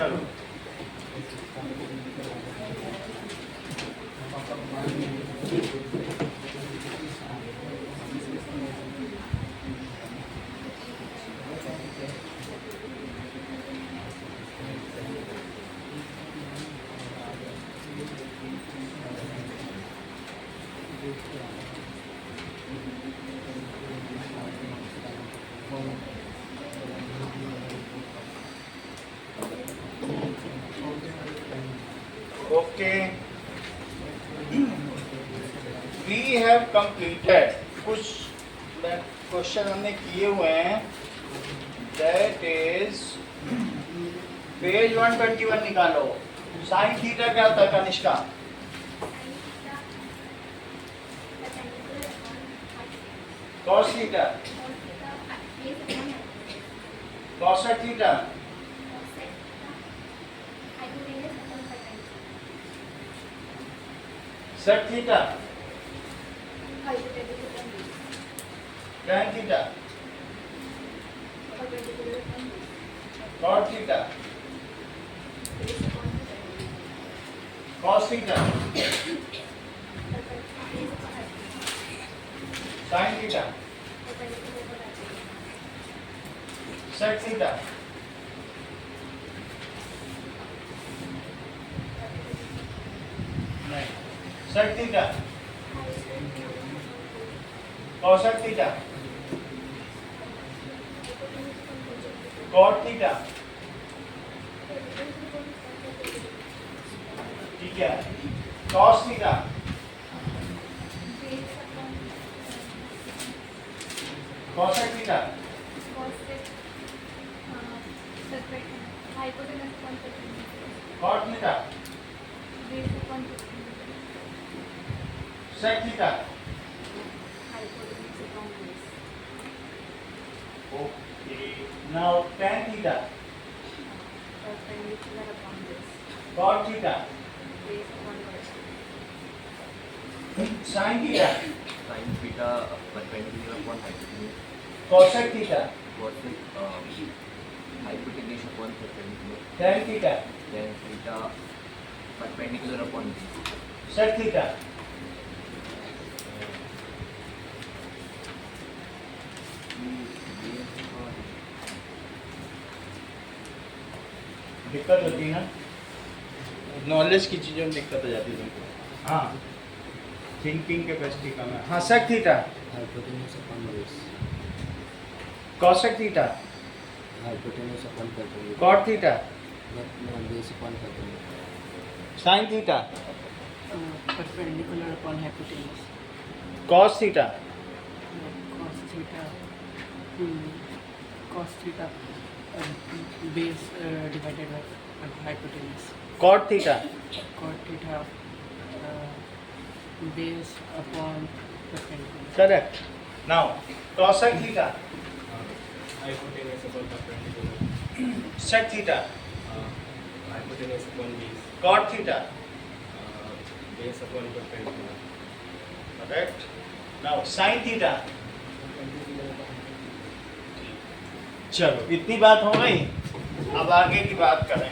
चलो okay, we have completed, कुछ question हमने किए हुए हैं, दैट इज पेज 121 निकालो। साइन थीटा क्या होता है Kanishka? Cos theta, cosec theta, sec theta, tan theta, cot theta, cos theta, sine theta, sec theta, नहीं, sec theta, cosec theta, cot theta, ठीक है, cos theta, cosec theta, cot theta, sec theta, okay, now tan theta, cot theta, sine theta, sin theta perpendicular upon hypotenuse, cosec theta, cosec hypotenuse upon perpendicular, tan theta, tan theta perpendicular upon base, sec theta, दिक्कत होती है ना, knowledge की चीज़ों में दिक्कत हो जाती है तुमको। हाँ, थिंकिंग कैपेसिटी कम है। हाँ, sec theta, hypotenuse upon base, cosec theta, hypotenuse upon perpendicular, cot theta, base upon perpendicular, sine theta, perpendicular upon hypotenuse, cos theta, cos theta, cos theta, base divided by hypotenuse, cot theta, cot theta, base upon perpendicular, correct. Now cosec theta, hypotenuse upon perpendicular, sec theta, hypotenuse upon base, cot theta, base upon perpendicular, correct. Now sine theta. चलो, इतनी बात हो गई, अब आगे की बात करें।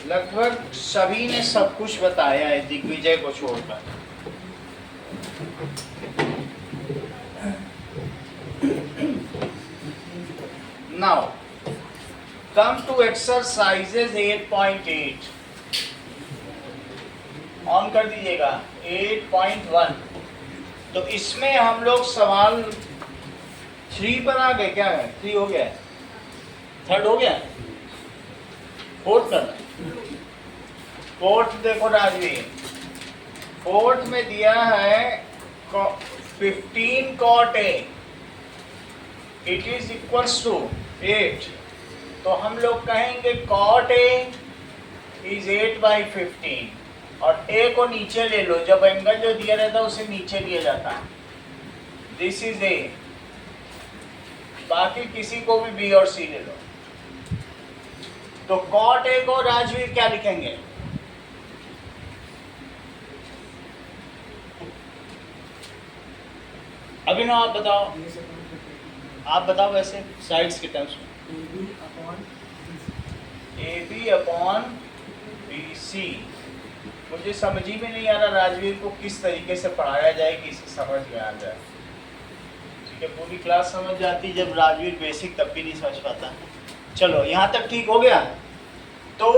लगभग सभी ने सब कुछ बताया है दिग्विजय को छोड़कर। Now come to exercises 8.8, on कर दीजिएगा। 8.1, तो इसमें हम लोग सवाल 3 पर आ गए। क्या है? 3 हो गया, 3rd हो गया, 4th करना। 4th देखो राजवीर, 4th में दिया है 15 cot A, it is equals to 8। तो हम लोग कहेंगे cot A इज 8/15, और A को नीचे ले लो, जब एंगल जो दिया रहता है उसे नीचे लिया जाता है। दिस इज A, बाकी किसी को भी B और C ले लो। तो cot A को राजवीर क्या लिखेंगे? अभिनव आप बताओ, आप बताओ वैसे साइड्स के टर्म्स में। AB upon BC। मुझे समझ ही में नहीं आ रहा राजवीर को किस तरीके से पढ़ाया जाए कि इसे समझ में आ जाए। ठीक है, पूरी क्लास समझ जाती, जब राजवीर बेसिक तब भी नहीं समझ पाता। चलो यहाँ तक ठीक हो गया। तो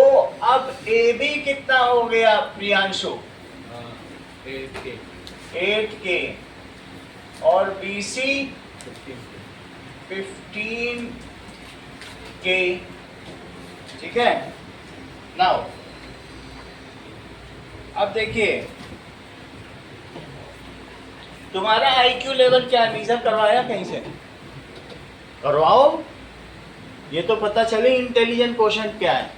अब AB कितना हो गया प्रियांशु? 8K 8K और BC 15K। ठीक है, नाउ अब देखिए तुम्हारा IQ लेवल क्या है, मीजर करवाया कहीं से? करवाओ, ये तो पता चले इंटेलिजेंट क्वेश्चन क्या है,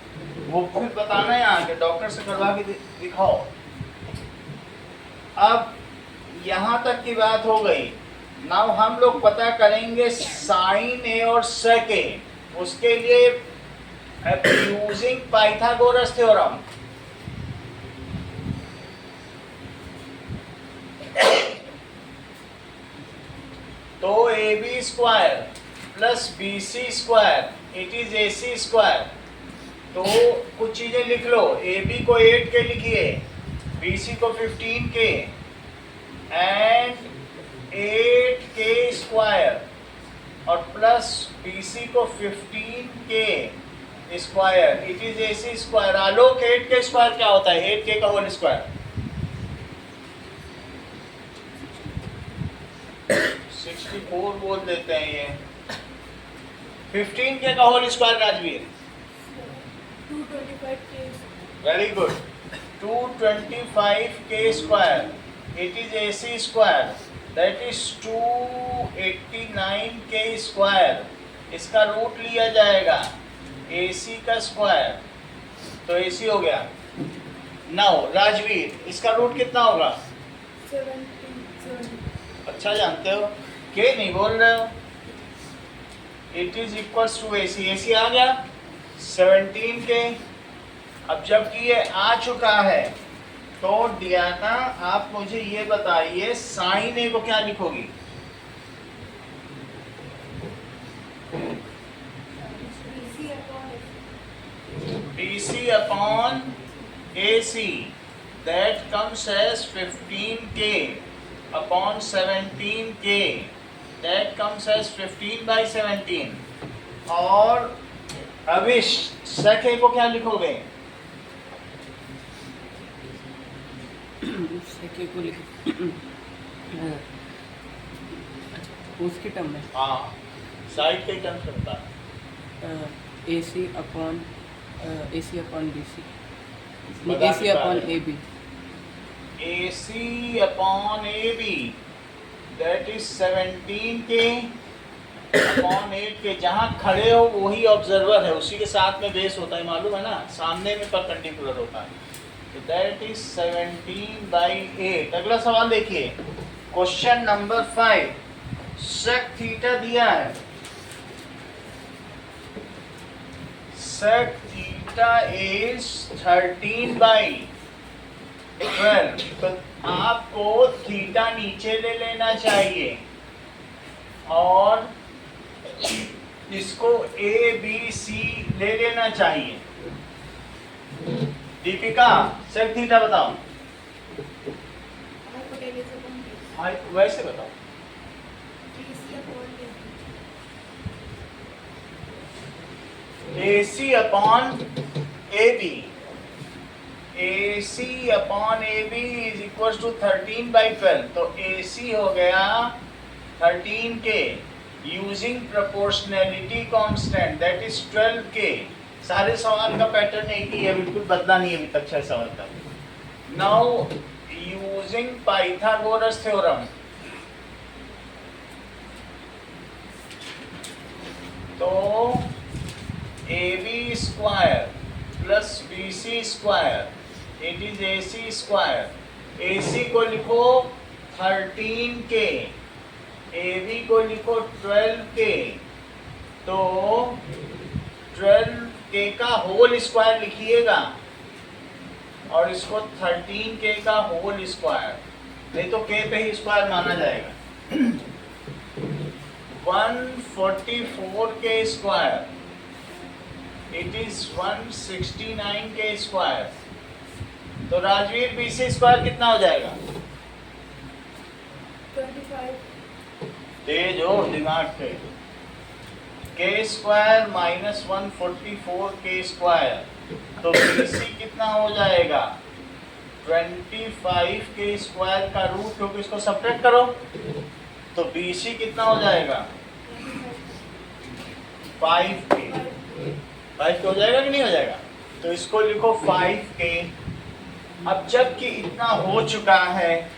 वो फिर बताना है आगे, डॉक्टर से करवा के दिखाओ। अब यहाँ तक की बात हो गई। नाउ हम लोग पता करेंगे साइन A और सेक A। उसके लिए यूजिंग पाइथागोरस थ्योरम। तो AB square plus BC square it is AC square. तो कुछ चीजें लिख लो, AB को 8K लिखिए, BC को 15K एंड 8K स्क्वायर और प्लस BC को 15K square it is AC square. Alok 8K square क्या होता है? 8K का होल स्क्वायर 64 बोल देते हैं ये। 15K का whole square Rajveer? 225K। Very good, 225K square it is AC square that is 289K square. इसका रूट लिया जाएगा AC का स्क्वायर, तो AC हो गया। नाउ राजवीर इसका रूट कितना होगा? 77। अच्छा जानते हो, के नहीं बोल रहे हो। It is equals to AC। AC आ गया 17K। अब जबकि ये आ चुका है तो डियाना आप मुझे ये बताइए साइन A को क्या लिखोगी? BC upon AC that comes as 15K upon 17K that comes as 15 by 17। और अविश सेक A को क्या लिखोगे? सेक A को लिख उसके टर्म में हाँ, साइड के टर्म्स में बता। AC अपॉन BC, बता AC नहीं पा अपॉन रहे। AB। AC upon AB that is 17K upon 8K। जहाँ खड़े हो वही ऑब्जर्वर है, उसी के साथ में बेस होता है, मालूम है ना, सामने में परपेंडिकुलर होता है। तो दैट इज 17 बाई 8। अगला सवाल देखिए, क्वेश्चन नंबर 5। सेक थीटा दिया है, सेक थीटा इज 13 बाई 12। तो आपको थीटा नीचे ले लेना चाहिए और इसको ABC ले लेना चाहिए। दीपिका सेक थीटा बताओ। हाँ, वैसे बताओ। AC upon AB, AC upon AB is equal to 13 by 12। तो AC हो गया 13K using proportionality constant that is 12K। सारे सवाल का पैटर्न एक ही है, बिल्कुल बदला नहीं है अभी तक 6 सवाल का। नाउ यूजिंग पाइथागोरस थ्योरम, तो AB square plus BC square it is AC square. AC को लिखो 13K, AB को लिखो 12K। तो 12K का होल स्क्वायर लिखिएगा और इसको 13K का होल स्क्वायर, नहीं तो K पे ही स्क्वायर माना जाएगा। 144 के स्क्वायर, इट इज 169 के स्क्वायर। तो राजवीर BC स्क्वायर कितना हो जाएगा? 25 तेज हो दिमाग पे। के स्क्वायर माइनस 144 के स्क्वायर, तो BC कितना हो जाएगा? 25 के स्क्वायर का रूट क्योंकि इसको सब्ट्रैक्ट करो, तो BC कितना हो जाएगा? 5 के। 5 के हो जाएगा कि नहीं हो जाएगा? तो इसको लिखो 5 के। अब जबकि इतना हो चुका है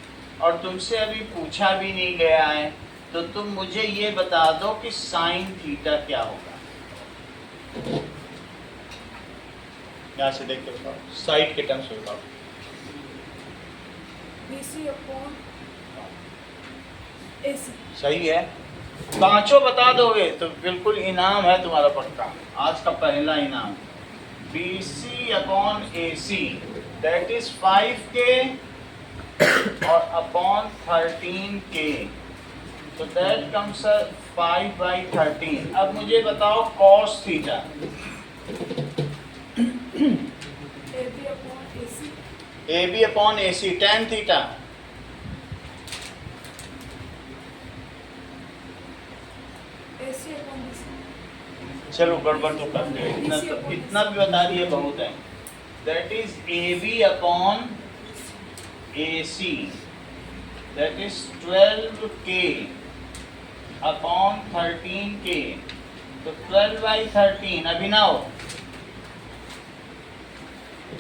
और तुमसे अभी पूछा भी नहीं गया है, तो तुम मुझे ये बता दो कि साइन थीटा क्या होगा। यहाँ से देख के बताओ, साइड के टर्म्स में बताओ। BC upon AC। सही है, पांचों बता दोगे तो बिल्कुल इनाम है तुम्हारा पक्का, आज का पहला इनाम। BC upon AC that is 5K और अपॉन 13K, तो दैट कम्स 5/13। अब मुझे बताओ cos theta. AB upon AC। AB upon AC tan theta. AC upon BC। चलो गड़बड़ तो करते हैं, इतना भी बता दिए बहुत है। That is AB upon AC that is 12K upon 13K, तो 12/13। अभिनव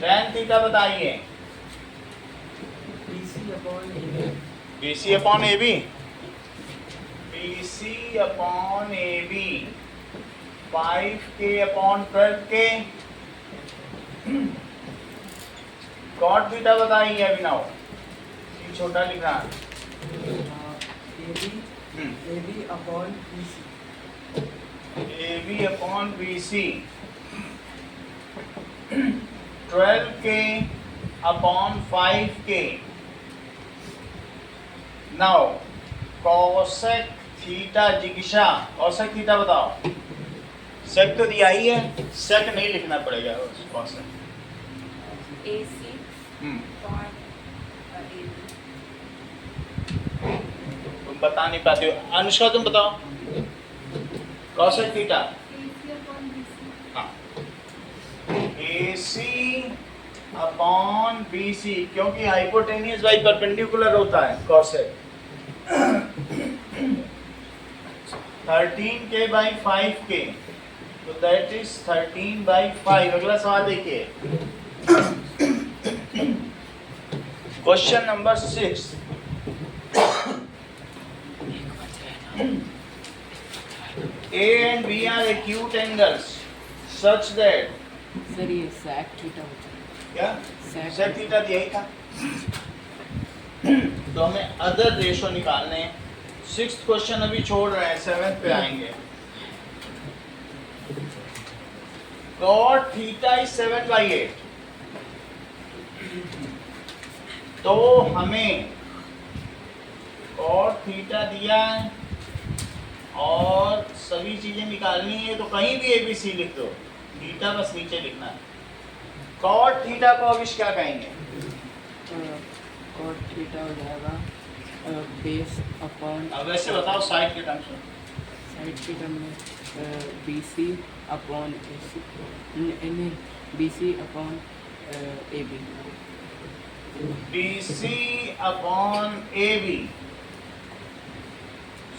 tan थीटा बताइए। BC upon BC upon AB, BC upon AB 5K upon 12K। cot theta बताइए अभिनव, ये छोटा लिखा है। AB upon BC। AB upon BC 12K upon 5K। Now cosec theta जिगिशा, cosec theta बताओ। Sec तो दिया ही है, सेक नहीं लिखना पड़ेगा cosec। AC upon AB। तुम बता नहीं पाते हो। अनुष्का तुम बताओ cosec theta. AC upon BC। हाँ, AC अपॉन BC क्योंकि हाइपोटेनियस बाई परपेंडिकुलर होता है cosec। 13K बाई 5K, तो दैट इज 13/5। अगला सवाल देखिए, question number 6। A and B are acute angles such that sir ये sec थीटा होता है। क्या Sec सेक थीटा दिया ही था, तो हमें अदर रेशो निकालने हैं। 6th क्वेश्चन अभी छोड़ रहे हैं, 7th पे आएंगे। cot थीटा इज 7/8, तो हमें cot थीटा दिया है और सभी चीजें निकालनी है, तो कहीं भी ABC लिख दो, थीटा बस नीचे लिखना है। cot थीटा को अब क्या कहेंगे? cot थीटा हो जाएगा बेस अपॉन, अब वैसे बताओ साइड के टर्म्स में। साइड के टर्म में BC अपॉन AC, नहीं BC upon AB। BC upon AB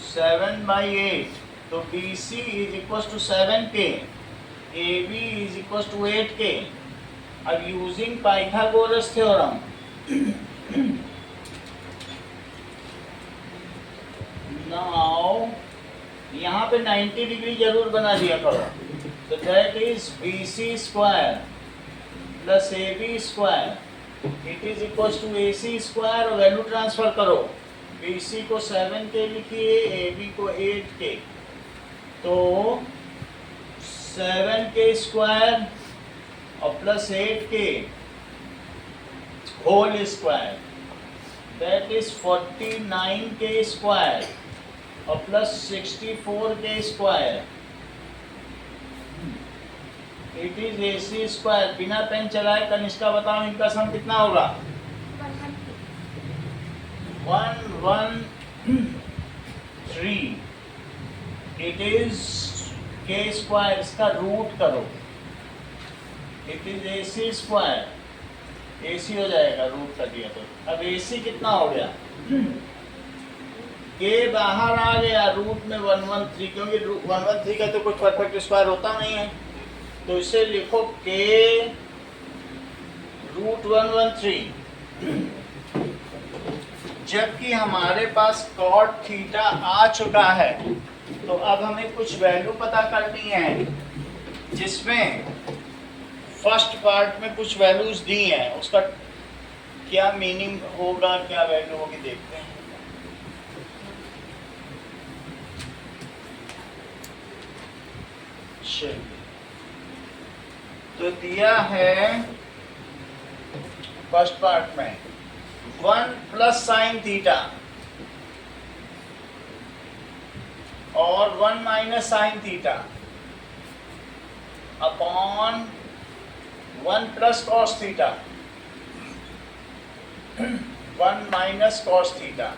7/8, तो BC is equal to 7K, AB is equal to 8K। अब यूजिंग पाइथागोरस थ्योरम, नाउ यहाँ पे 90 डिग्री जरूर बना दिया करो, तो that is BC square plus AB square it is equal to AC square, और वैल्यू ट्रांसफर करो। BC को 7K लिखिए, AB को 8K, तो 7K स्क्वायर और plus 8K whole square that is 49K square और plus 64k²। It is AC²। बिना pen चलाए कनिष्का बताओ इनका सम कितना होगा? 113। It is k²। इसका रूट करो। It is AC²। AC हो जाएगा रूट कर दिया तो। अब AC कितना हो गया? k बाहर आ गया, रूट में 113, क्योंकि 113 का तो कोई परफेक्ट स्क्वायर होता नहीं है, तो इसे लिखो k रूट 113। जबकि हमारे पास cot थीटा आ चुका है, तो अब हमें कुछ वैल्यू पता करनी है, जिसमें फर्स्ट पार्ट में कुछ वैल्यूज दी हैं, उसका क्या मीनिंग होगा, क्या वैल्यू होगी देखते हैं। चलिए, तो दिया है फर्स्ट पार्ट में 1 प्लस साइन थीटा और 1 minus sine theta upon 1 plus cos theta, 1 minus cos theta,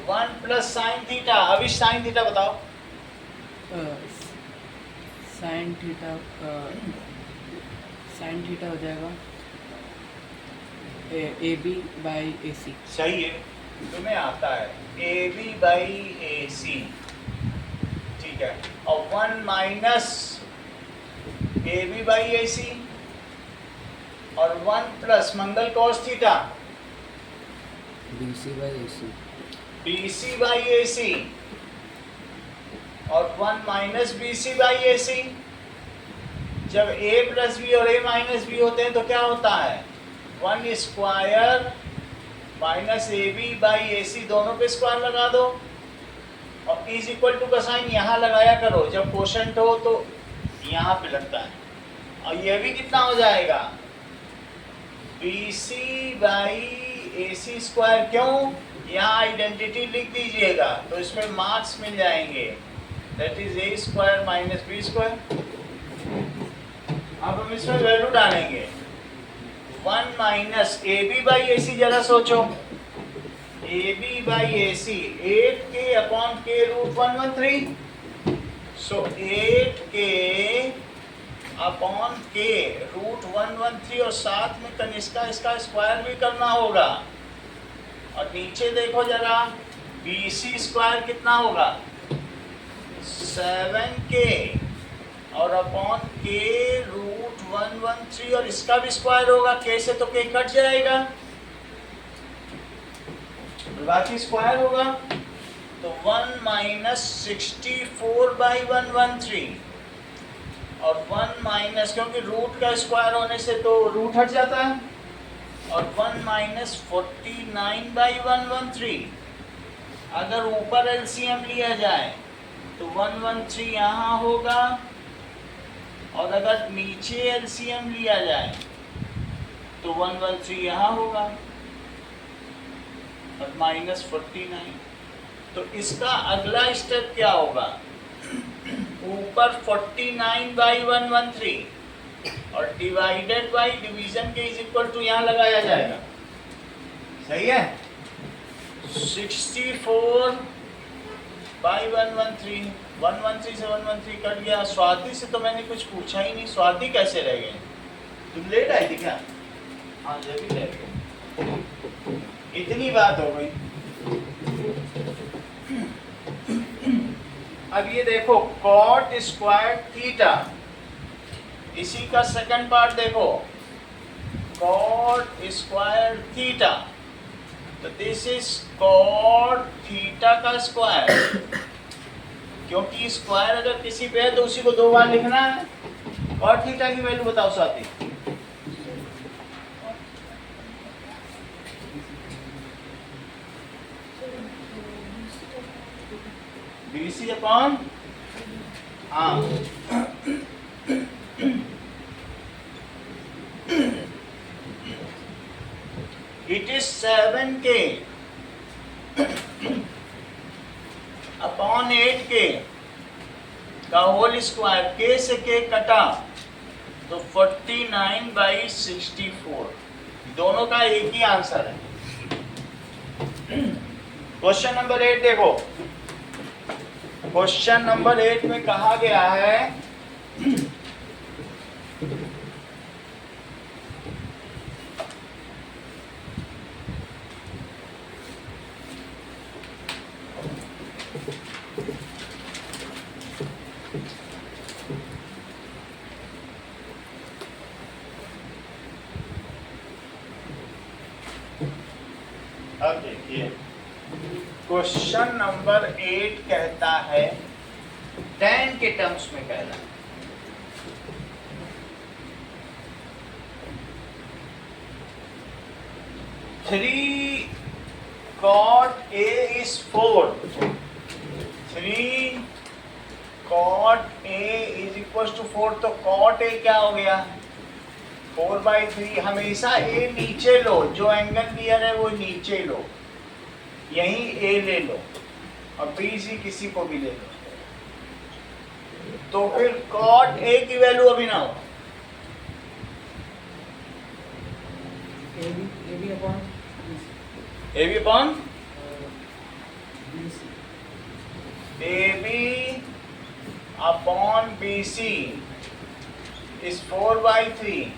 1 plus sine theta. अभी साइन थीटा बताओ। साइन थीटा हो जाएगा AB/AC। सही है, तुम्हें आता है AB/AC, ठीक है। और 1 माइनस AB/AC और 1 प्लस मंगल कॉस थीटा BC/AC। BC/AC और 1 माइनस BC/AC। जब A प्लस बी और A माइनस बी होते हैं तो क्या होता है? 1 स्क्वायर माइनस AB/AC, दोनों पे स्क्वायर लगा दो और इज इक्वल टू का साइन यहाँ लगाया करो। जब कोशेंट हो तो यहाँ पे लगता है। और ये भी कितना हो जाएगा? BC/AC²। क्यों? यहाँ आइडेंटिटी लिख दीजिएगा तो इसमें मार्क्स मिल जाएंगे। That is A² minus B²। अब हम इसमें वैल्यू डालेंगे। 1 माइनस AB/AC, जरा सोचो, AB/AC 8k upon k root 113। So 8k upon k root 113, और साथ में कनिष्का इसका स्क्वायर भी करना होगा। और नीचे देखो जरा, BC² कितना होगा? 7k और अपॉन k रूट 113, और इसका भी स्क्वायर होगा। k से तो k कट जाएगा, बाकी स्क्वायर होगा। तो 1 माइनस 64/113 और 1 माइनस, क्योंकि रूट का स्क्वायर होने से तो रूट हट जाता है, और 1 माइनस 49/113। अगर ऊपर एलसीएम लिया जाए तो 113 यहाँ होगा, और अगर नीचे एलसीएम लिया जाए तो 113 यहाँ होगा और माइनस 49। तो इसका अगला स्टेप क्या होगा? ऊपर 49/113 और डिवाइडेड बाई डिवीजन के इज इक्वल टू यहाँ लगाया जाएगा। सही है? 64/113, 113 से 113 कट गया। स्वाति से तो मैंने कुछ पूछा ही नहीं। स्वाति कैसे रह गए? तुम लेट आई थी क्या? हाँ, ये भी लेट गए। इतनी बात हो गई। अब ये देखो, cot स्क्वायर थीटा, इसी का सेकंड पार्ट देखो, cot स्क्वायर थीटा। तो दिस इज cot थीटा का स्क्वायर। क्योंकि स्क्वायर अगर किसी पे है तो उसी को 2 बार लिखना है। cot थीटा की वैल्यू बताओ साथी। BC अपॉन, हाँ, इट इज 7k के का होल स्क्वायर, के से के कटा तो 49/64, दोनों का एक ही आंसर है। क्वेश्चन नंबर 8 देखो, क्वेश्चन नंबर 8 में कहा गया है अब देखिए क्वेश्चन नंबर 8 कहता है tan के टर्म्स में कह रहा है three cot A is 4, 3 cot A is equals to 4, तो cot A क्या हो गया 4/3। हमेशा A नीचे लो, जो एंगल दिया है वो नीचे लो, यहीं A ले लो और B C किसी को भी ले लो, तो फिर cot A की वैल्यू अभी ना हो AB upon AB upon BC is 4/3,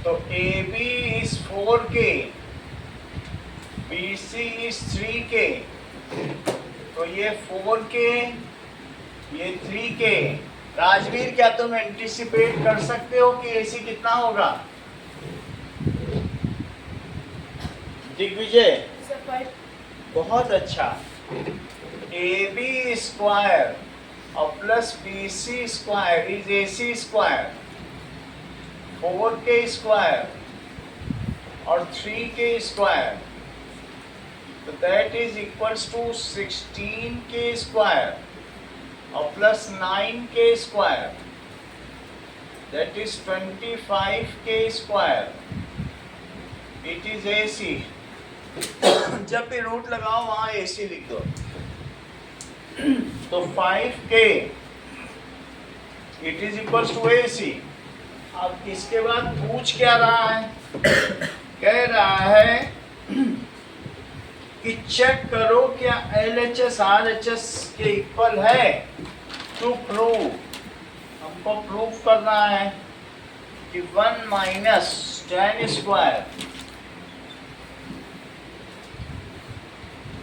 तो AB is 4K, BC is 3K, तो ये 4K, ये 3K। राजवीर, क्या तुम एंटिसिपेट कर सकते हो कि AC कितना होगा? दिग्विजय, Sir, 5. बहुत अच्छा। AB स्क्वायर और plus BC square is AC square, 4K square और 3K स्क्वायर, तो that is equals to 16K square और plus 9K square, that is 25K square, it is AC। जब भी रूट लगाओ वहां AC लिख दो, तो 5K it is equals to AC। अब इसके बाद पूछ क्या रहा है, कह रहा है कि चेक करो क्या LHS RHS के इक्वल है टू प्रूव। हमको प्रूव करना है कि 1 minus tan square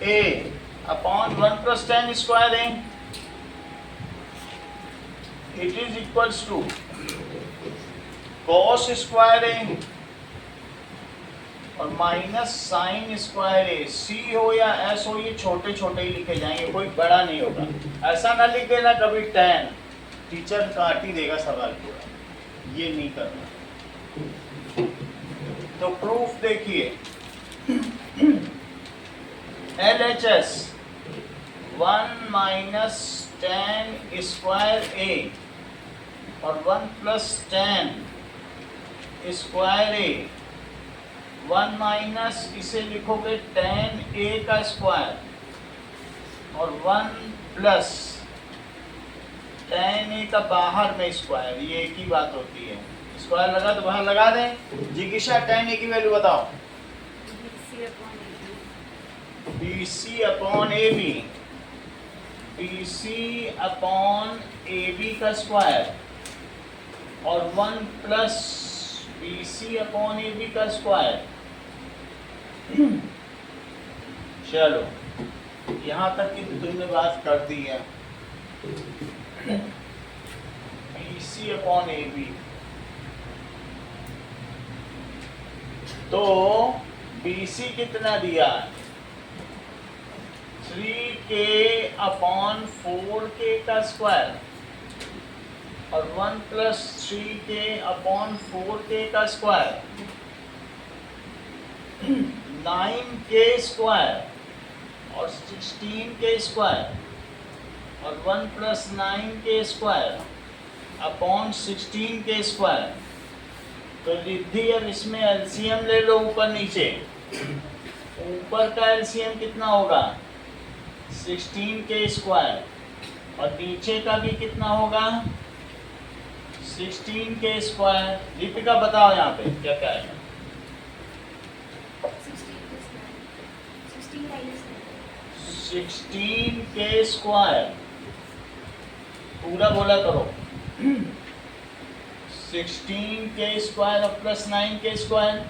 A upon 1 plus tan square A, it is equals to cos square A और minus sine square A। C हो या S हो, ये छोटे छोटे ही लिखे जाएंगे, कोई बड़ा नहीं होगा। ऐसा ना लिख देना कभी tan, टीचर काट ही देगा सवाल पूरा, ये नहीं करना। तो प्रूफ देखिए, LHS 1 minus tan square A और 1 plus tan square A, 1 minus इसे लिखोगे tan A का स्क्वायर और 1 प्लस tan A का बाहर में स्क्वायर, ये एक ही बात होती है। स्क्वायर लगा तो बाहर लगा दें। जिगिशा tan A की वैल्यू बताओ। BC upon AB, BC upon AB का स्क्वायर और 1 प्लस BC अपॉन AB का स्क्वायर। चलो यहाँ तक की तुमने बात कर दी है। BC अपॉन AB, तो BC कितना दिया? 3K अपॉन 4K का स्क्वायर और 1 प्लस 3K अपॉन 4K का स्क्वायर, 9K स्क्वायर और 16K स्क्वायर और 1 plus 9K square upon 16K square. तो रिद्धि अब इसमें एलसीएम ले लो ऊपर नीचे। ऊपर का एलसीएम कितना होगा? 16K स्क्वायर और नीचे का भी कितना होगा 16 के स्क्वायर। दीपिका बताओ यहाँ पे क्या क्या है। 16 के स्क्वायर पूरा बोला करो। 16 के स्क्वायर और प्लस 9 के स्क्वायर।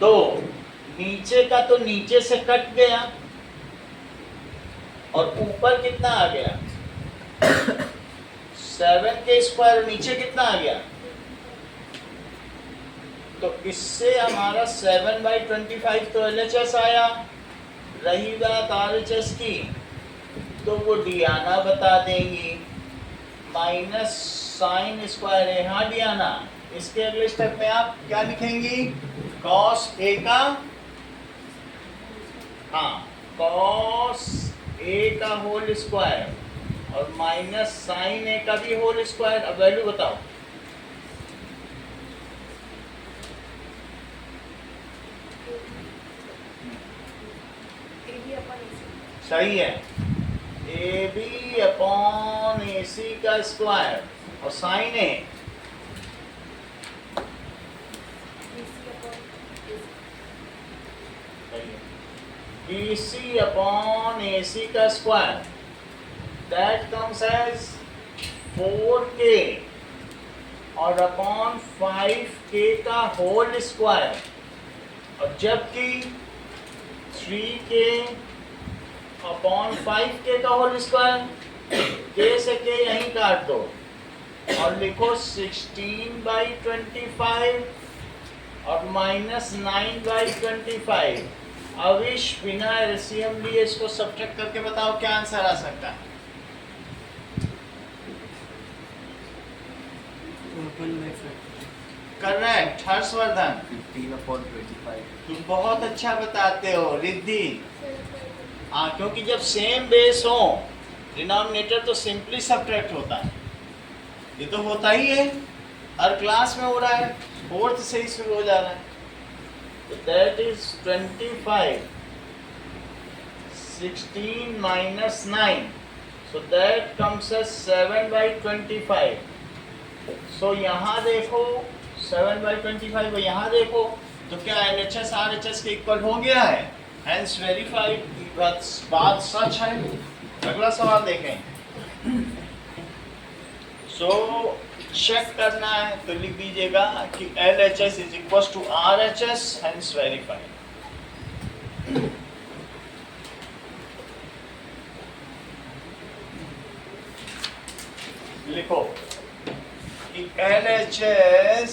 दो नीचे का तो नीचे से कट गया और ऊपर कितना आ गया 7 के स्क्वायर, नीचे कितना आ गया। तो इससे हमारा 7/25 तो LHS आया। रही बात RHS की तो वो डियाना बता देंगी। माइनस साइन स्क्वायर है, हाँ डियाना। इसके अगले स्टेप में आप क्या लिखेंगी cos A का, हाँ cos A का होल स्क्वायर और माइनस साइन A का भी होल स्क्वायर। अब वैल्यू बताओ। सही है, AB/AC का स्क्वायर और साइन A BC/AC का square that comes as 4K और अपॉन 5K का होल स्क्वायर। और जबकि 3K अपॉन 5K का होल स्क्वायर, K से K यहीं काट दो और लिखो 16/25 और माइनस 9/25। अविश बिना LCM लिए इसको सब्ट्रैक्ट करके बताओ क्या आंसर आ सकता है। 1/5। करेक्ट हर्षवर्धन, 15/25। तुम बहुत अच्छा बताते हो। रिद्धि, हाँ क्योंकि जब सेम बेस हो डिनोमिनेटर तो सिंपली सब्ट्रैक्ट होता है। ये तो होता ही है, हर क्लास में हो रहा है, 4th से ही शुरू हो जा रहा है। तो that is 25, 16 minus 9, so that comes as 7/25। so यहाँ देखो 7/25 यहाँ देखो तो क्या LHS RHS के इक्वल हो गया है, hence verified। बात सच है। अगला सवाल देखें। सो चेक करना है तो लिख दीजिएगा कि LHS is equals to RHS, hence verified। लिखो कि LHS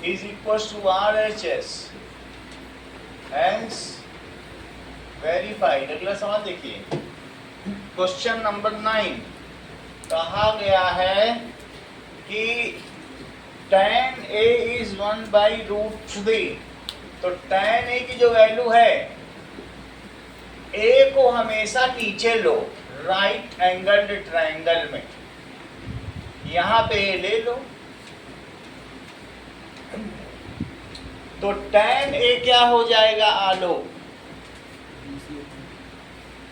is equals to RHS, hence verified। अगला सवाल देखिए, क्वेश्चन नंबर 9 कहा गया है कि tan A is 1/√3। तो tan A की जो वैल्यू है, A को हमेशा नीचे लो राइट एंगल्ड ट्रायंगल में, यहाँ पे A ले लो। तो tan A क्या हो जाएगा आलोक,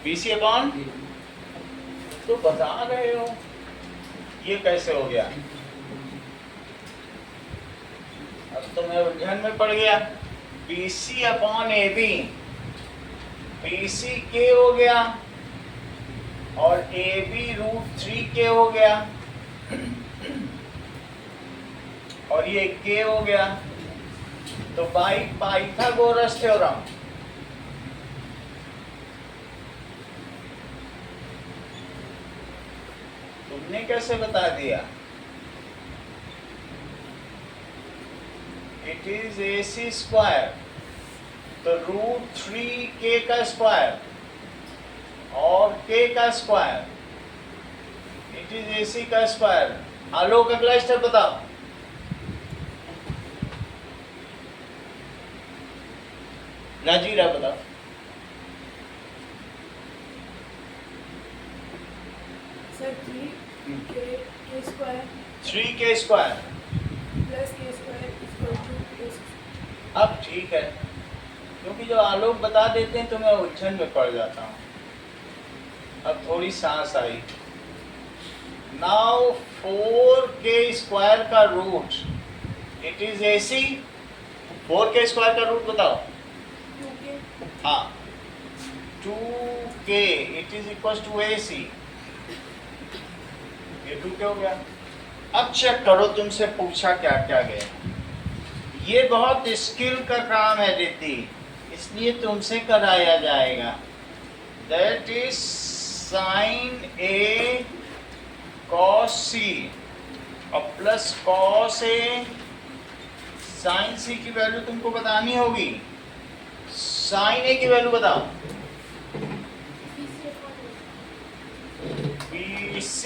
BC/, तो बता रहे हो ये कैसे हो गया। अब तो मैं उलझन में पड़ गया। BC/AB, BC K हो गया और AB√3K हो गया और ये K हो गया। तो बाई पाइथागोरस थ्योरम तुमने कैसे बता दिया। इट इज AC स्क्वायर, तो √3K का स्क्वायर और K का स्क्वायर, इट इज AC का स्क्वायर। आलोक अगला स्टेप बताओ। नाजीरा बताओ। Sir 3K square 3K square plus K square equal to A। अब ठीक है, क्योंकि जो आलोक बता देते हैं तो मैं उलझन में पड़ जाता हूँ। अब थोड़ी सांस आई। नाउ 4k² का root it is AC। 4k² का रूट बताओ। 2k हाँ, 2k it is equal to AC। ये 2k हो गया। अब चेक करो तुमसे पूछा क्या क्या गया। ये बहुत स्किल का काम है रिद्धि, इसलिए तुमसे कराया जाएगा। That is sine A cos C और plus cos A sine C की वैल्यू तुमको बतानी होगी। साइन A की वैल्यू बताओ। BC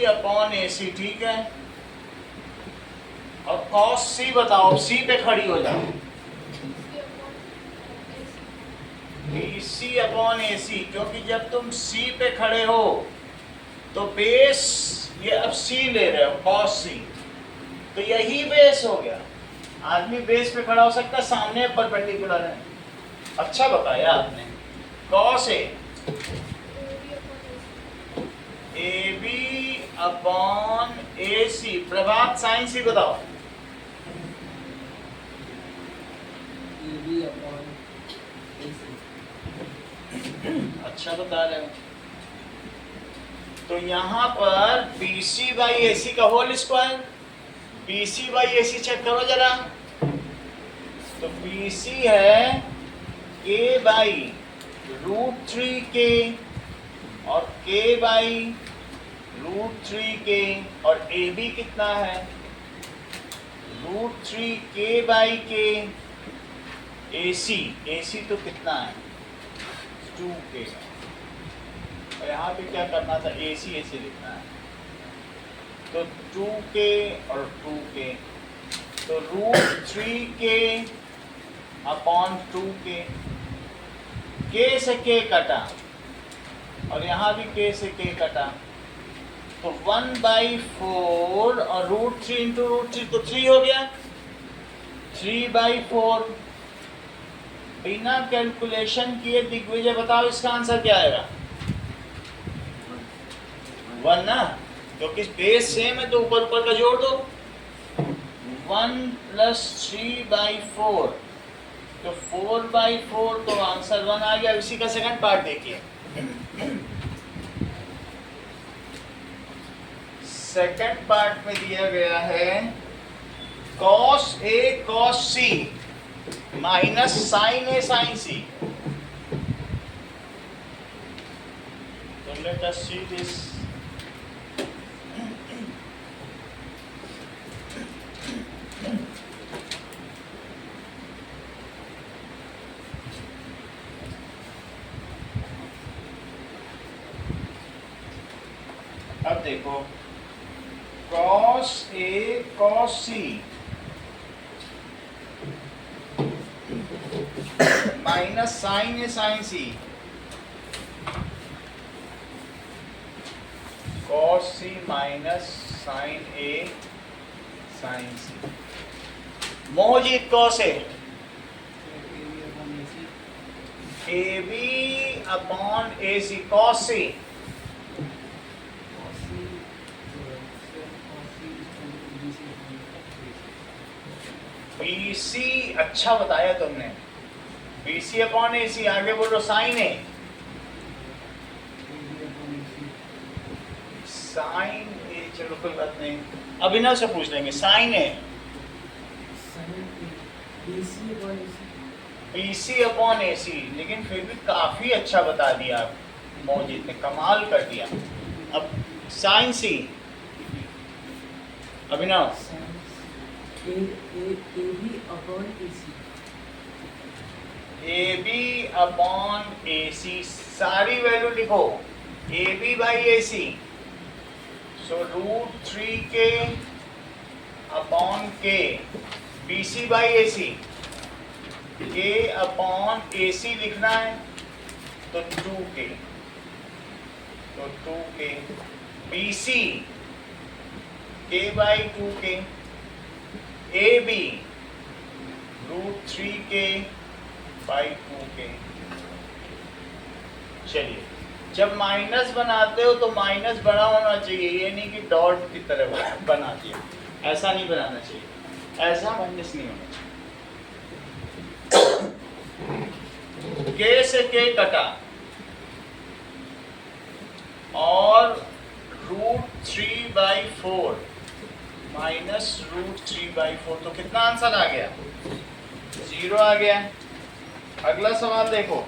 अपॉन AC, ठीक है। और cos C बताओ, C पे खड़ी हो जाओ। BC अपॉन AC, क्योंकि जब तुम C पे खड़े हो तो बेस ये अब C ले रहे हो, cos C, तो यही बेस हो गया। आदमी बेस पे खड़ा हो सकता है, सामने परपेंडिकुलर है। अच्छा बताया आपने। cos A AB upon AC। Prabhat sine C बताओ। AB upon AC। अच्छा बता रहे हो। तो यहाँ पर BC बाई AC का whole square, BC by AC check करो जरा। तो BC है K बाई √3K और K बाई √3K और AB कितना है √3K बाई K। AC तो कितना है 2K। और यहाँ पे क्या करना था, AC लिखना है। तो 2K और 2K, तो √3K अपॉन 2K। K से K कटा और यहाँ भी K से K कटा, तो 1/4 और √3 इंटू √3 तो 3 हो गया। 3/4। बिना कैलकुलेशन किए दिग्विजय बताओ इसका आंसर क्या आएगा। 1 ना, क्योंकि बेस सेम है तो ऊपर ऊपर का जोड़ दो। 1 + 3/4 तो 4/4, तो आंसर 1 आ गया। इसी का सेकंड पार्ट देखिए। सेकंड पार्ट में दिया गया है cos A cos C minus sine A sin C। तो लेट अस सी दिस। अब देखो cos A cos C minus sine A sin C। cos C minus sine A sin C। Mohjit cos A AB upon AC cos C। BC अच्छा बताया तुमने। BC upon AC, आगे बोलो sign A। Sign A, चलो कोई बात नहीं, अभिनव से पूछ लेंगे। Sine A BC upon AC, लेकिन फिर भी काफी अच्छा बता दिया मोहजीत ने, कमाल कर दिया। अब साइन C अभिनव। AB अपॉन AC, सारी वैल्यू लिखो। AB by AC, so √3K upon K। BC by AC, K upon AC लिखना है तो 2K, तो 2K। BC K by 2K। AB √3K by 2K। चलिए जब माइनस बनाते हो तो माइनस बड़ा होना चाहिए, ये नहीं कि डॉट की तरह बना दिया, ऐसा नहीं बनाना चाहिए, ऐसा माइनस नहीं होना चाहिए। के से के कटा और √3/4 माइनस √3/4, तो कितना आंसर आ गया? 0 आ गया। अगला सवाल देखो,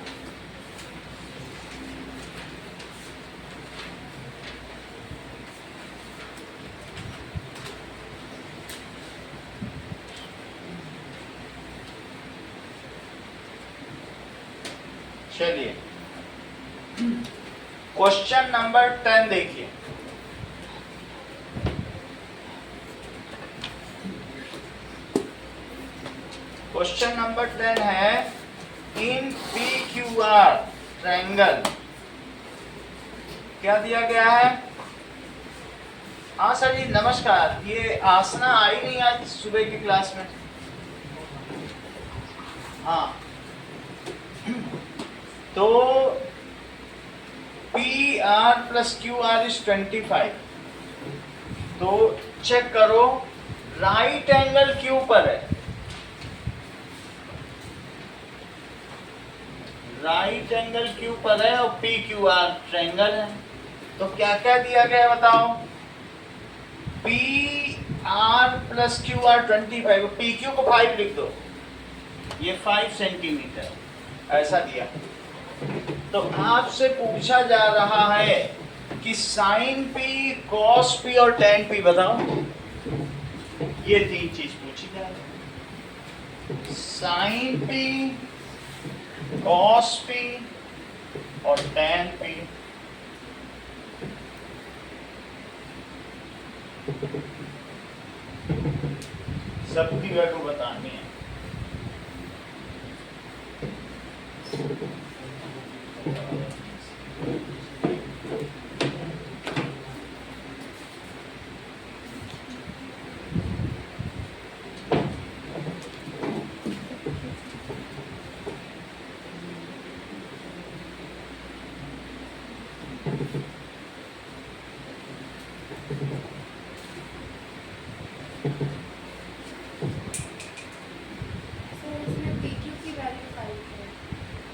चलिए क्वेश्चन नंबर 10 देखिए। क्वेश्चन नंबर 10 है इन PQR ट्रायंगल क्या दिया गया है? हाँ सर जी नमस्कार, ये आसना आई नहीं आज सुबह की क्लास में। हाँ तो PR + QR = 25, तो चेक करो राइट एंगल क्यू पर है, राइट एंगल क्यू पर है और PQR ट्रायंगल है, तो क्या क्या दिया गया है बताओ? PR + QR 25, PQ को 5 लिख दो, ये 5 सेंटीमीटर ऐसा दिया। तो आपसे पूछा जा रहा है कि sin P, cos P और tan P बताओ, ये 3 चीज पूछी जा रही है। sin P, cos P और tan P। सबकी वैल्यू बतानी है।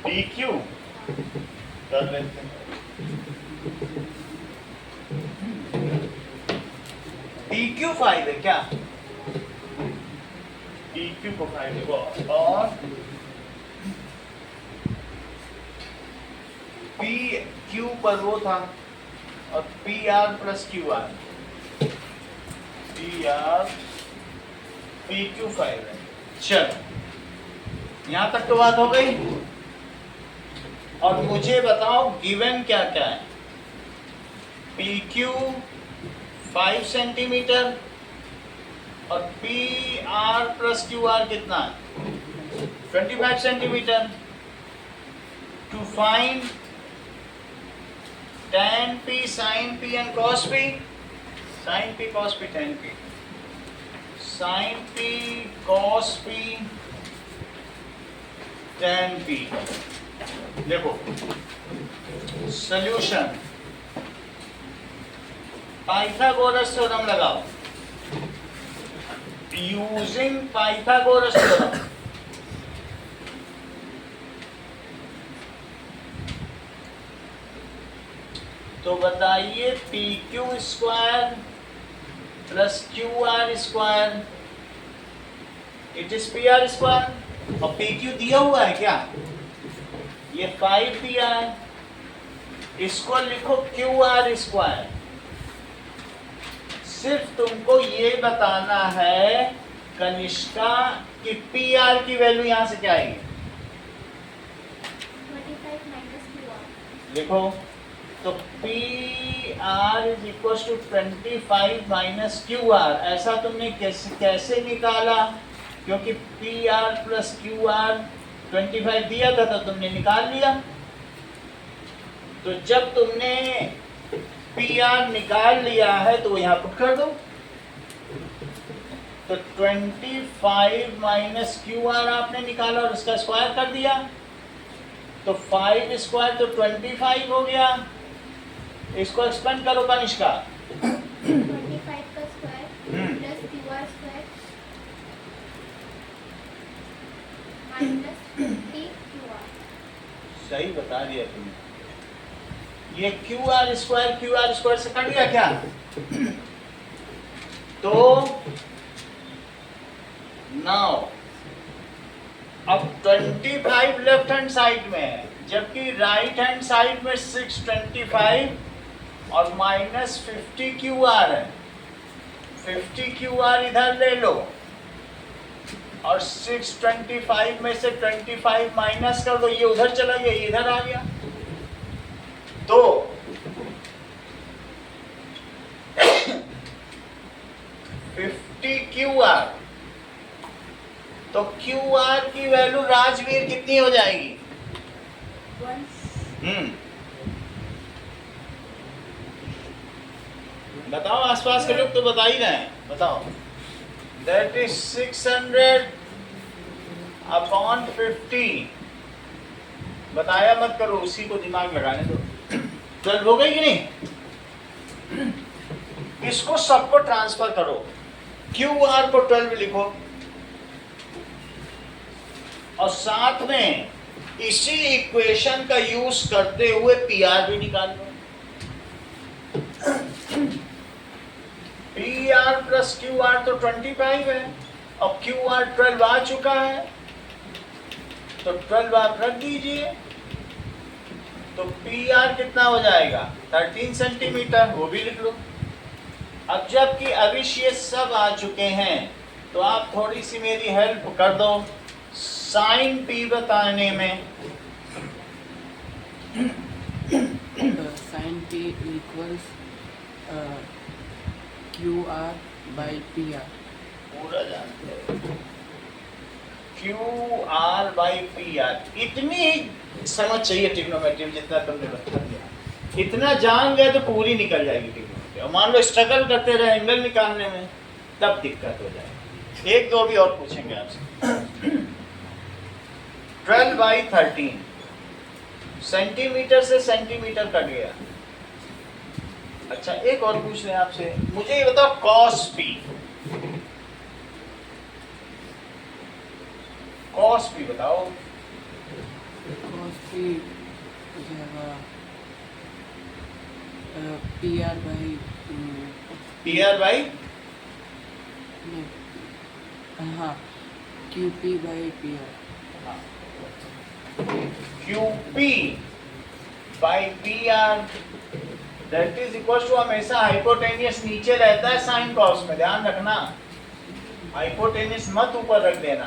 PQ कर लेते हैं। PQ 5 है क्या? PQ को 5 है और PQ पर वो था और PR + QR, PR PQ 5 है। चलो यहां तक तो बात हो गई। और मुझे बताओ गिवन क्या क्या है? PQ 5 सेंटीमीटर और PR + QR कितना है? 25 centimetre. To find tan P, sin P and cos P, sin P, cos P, tan P, sin P, cos P, tan P। देखो सॉल्यूशन, पाइथागोरस थ्योरम लगाओ, यूजिंग पाइथागोरस थ्योरम। तो बताइए PQ² + QR² it is PR², और PQ दिया हुआ है क्या? ये 5 दिया है, इसको लिखो QR²। सिर्फ तुमको ये बताना है कनिष्का कि PR की वैल्यू यहां से क्या आएगी? 25 - QR। लिखो तो PR = 25 - QR। ऐसा तुमने कैसे निकाला? क्योंकि PR + QR 25 दिया था तो तुमने निकाल लिया। तो जब तुमने PR निकाल लिया है तो यहाँ पुट कर दो। तो 25 - QR आपने निकाला और उसका स्क्वायर कर दिया, तो 5² तो 25 हो गया इसको एक्सपेंड करो कनिष्का। 25 का square plus QR square minus 50 QR। सही बता दिया तुमने। ये QR स्क्वायर से कट गया क्या? तो नाउ अब 25 लेफ्ट हैंड साइड में है, जबकि राइट हैंड साइड में 625 और माइनस 50 QR है। 50 QR इधर ले लो और 625 में से 25 माइनस कर दो, ये उधर चला गया, ये इधर आ गया। तो 50 QR, तो QR की वैल्यू राजवीर कितनी हो जाएगी? 1 बताओ, आसपास के लोग तो बता ही रहे हैं, बताओ। That is 600 upon 50। बताया मत करो, उसी को दिमाग लगाने दो। 12 हो गई कि नहीं? इसको सबको ट्रांसफर करो, QR को 12 लिखो और साथ में इसी इक्वेशन का यूज करते हुए PR भी निकाल लो। PR प्लस QR तो 25 है और QR 12 आ चुका है, तो 12 आप रख दीजिए। तो PR कितना हो जाएगा? 13 सेंटीमीटर, वो भी लिख लो। अब जबकि अविश ये सब आ चुके हैं, तो आप थोड़ी सी मेरी हेल्प कर दो साइन P बताने में। Sine P equals QR by PR। पूरा जानते हो, QR बाई PR। इतनी समझ चाहिए ट्रिग्नोमेट्री में, जितना तुमने बता दिया। इतना जान गए तो पूरी निकल जाएगी ट्रिग्नोमेट्री। और मान लो स्ट्रगल करते रहे एंगल निकालने में, तब दिक्कत हो जाएगी। एक दो भी और पूछेंगे आपसे। 12 बाई 13, सेंटीमीटर से सेंटीमीटर कट गया। अच्छा, एक और पूछ रहे हैं आपसे, मुझे ये बताओ cos P बताओ। cos P हो जाएगा PR बाई PR बाई हाँ QP by PR। QP by PR that is equal to, हमेशा हाइपोटेनियस नीचे रहता है साइन कॉस में, ध्यान रखना। हाइपोटेनियस मत ऊपर रख देना।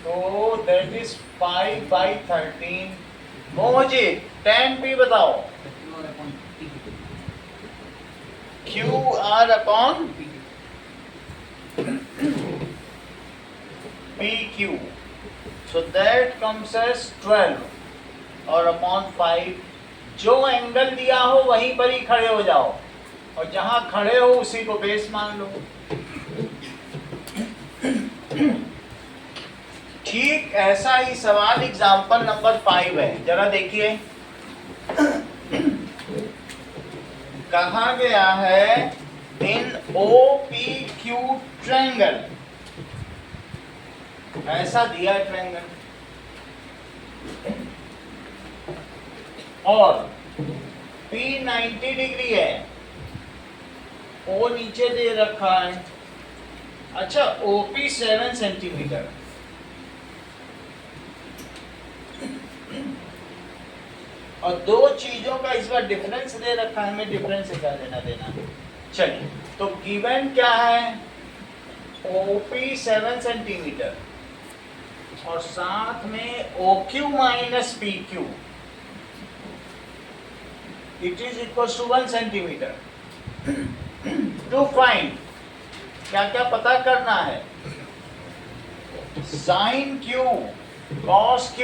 तो दैट इज 5 बाई 13। मोहजिद 10P बताओ। QR upon PQ, so that comes as 12 और अपॉन 5। जो एंगल दिया हो वहीं पर ही खड़े हो जाओ, और जहां खड़े हो उसी को बेस मान लो। ठीक ऐसा ही सवाल एग्जांपल नंबर 5 है, जरा देखिए। कहा गया है इन OPQ ट्रायंगल, ऐसा दिया है ट्रायंगल, और P 90 डिग्री है, O नीचे दे रखा है। अच्छा, OP 7 सेंटीमीटर। और दो चीजों का इस बार डिफरेंस दे रखा है, हमें डिफरेंस से क्या लेना देना। चलिए, तो गिवन क्या है? OP 7 सेंटीमीटर और साथ में OQ minus PQ, it is equal to 1 centimetre. To find, क्या क्या पता करना है? साइन Q, कॉस Q,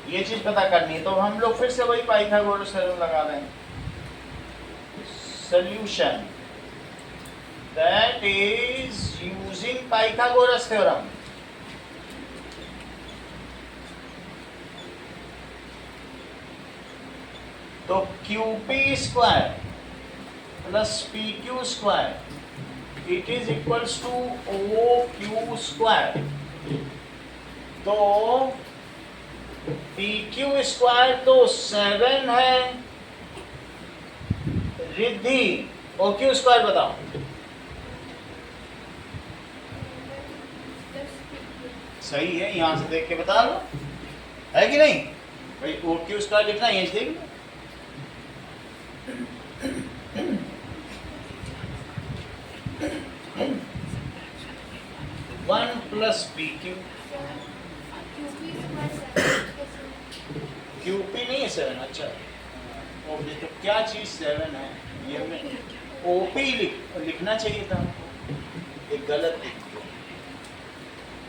ये चीज पता करनी है। तो हम लोग फिर से वही पाइथागोरस थ्योरम लगा रहे हैं। Solution that is using Pythagoras theorem. तो QP square plus PQ square it is equals to OQ square. तो PQ स्क्वायर तो 7 है, रिद्धि OQ स्क्वायर बताओ। plus PQ. सही है, यहां से देख के बता लो, है कि नहीं भाई? OQ स्क्वायर लिखना है, देख लो। 1 प्लस PQ, QP square 7 कैसे? QP नहीं है 7, अच्छा ओके। तो क्या चीज 7 है ये में OP लिखना चाहिए था, एक गलत लिख दिया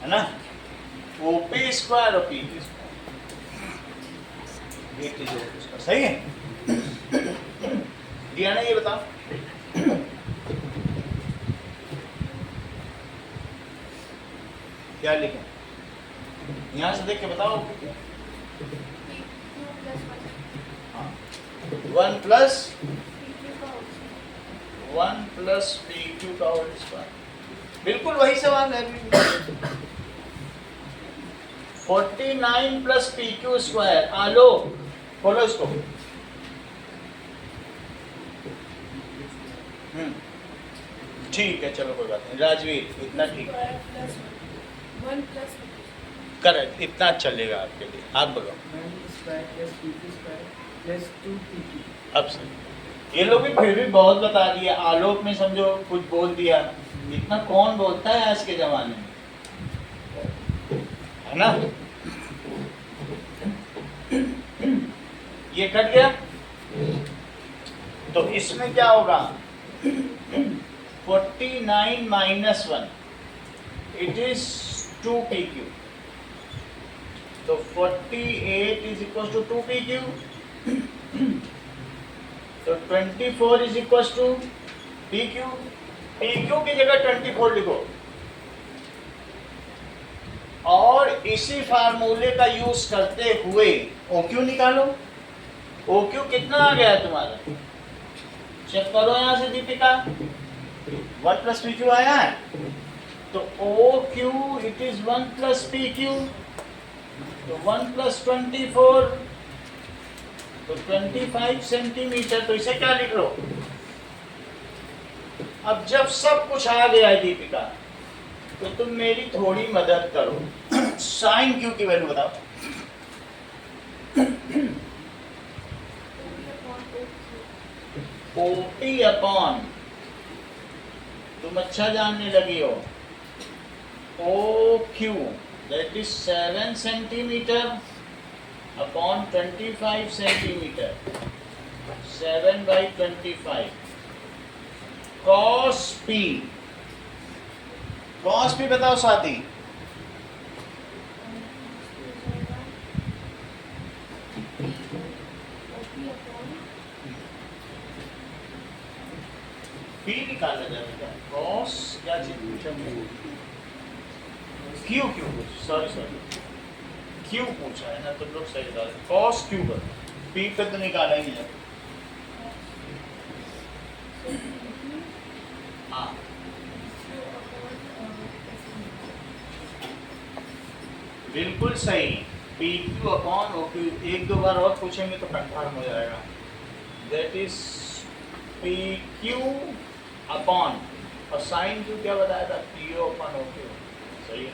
है ना। OP स्क्वायर और PQ स्क्वायर सही है। दिया ना, ये बताओ क्या लिखें, यहां से देख के बताओ। PQ plus 1. 1 प्लस PQ का होता 1 प्लस PQ का होल स्क्वायर, बिल्कुल वही सवाल है। 49 प्लस PQ स्क्वायर, आलो खोलो इसको। ठीक है, चलो कोई बात नहीं। राजवीर इतना ठीक है, करेक्ट, इतना चलेगा आपके लिए। आप बोलो 1 square plus PQ square plus 2PQ। अब से ये लोग भी फिर भी बहुत बता दिया। आलोक में समझो कुछ बोल दिया, इतना कौन बोलता है आज के जमाने में, है ना। ये कट गया, तो इसमें क्या होगा? 49 माइनस 1 इट इज 2PQ। तो 48 इज इक्वल टू 2PQ। तो 24 is equal to PQ। PQ की जगह 24 लिखो और इसी फार्मूले का यूज करते हुए OQ निकालो। OQ कितना आ गया तुम्हारा? चेक करो यहां से दीपिका। 1 प्लस PQ आया है, तो OQ it is 1 plus PQ। तो 1 प्लस 24 तो 25 सेंटीमीटर। तो इसे क्या लिख लो? अब जब सब कुछ आ गया है दीपिका, तो तुम मेरी थोड़ी मदद करो। साइन Q की वैल्यू बताओ। OP अपॉन, तुम अच्छा जानने लगी हो, OQ that is 7 centimetre upon 25 centimetre, 7/25 cos P। cos P बताओ साथी। P निकाला जाएगा। cos क्या चीज पूछा मुझे? Q सॉरी Q पूछा है ना, तुम लोग सही बता रहे। cos Q पर P पे तो निकाला ही नहीं जाता। हाँ, बिल्कुल सही। PQ upon OQ। एक दो बार और पूछेंगे तो कंफर्म हो जाएगा। दैट इज PQ अपॉन, और साइन Q क्या बताया था? PO upon OQ। सही है।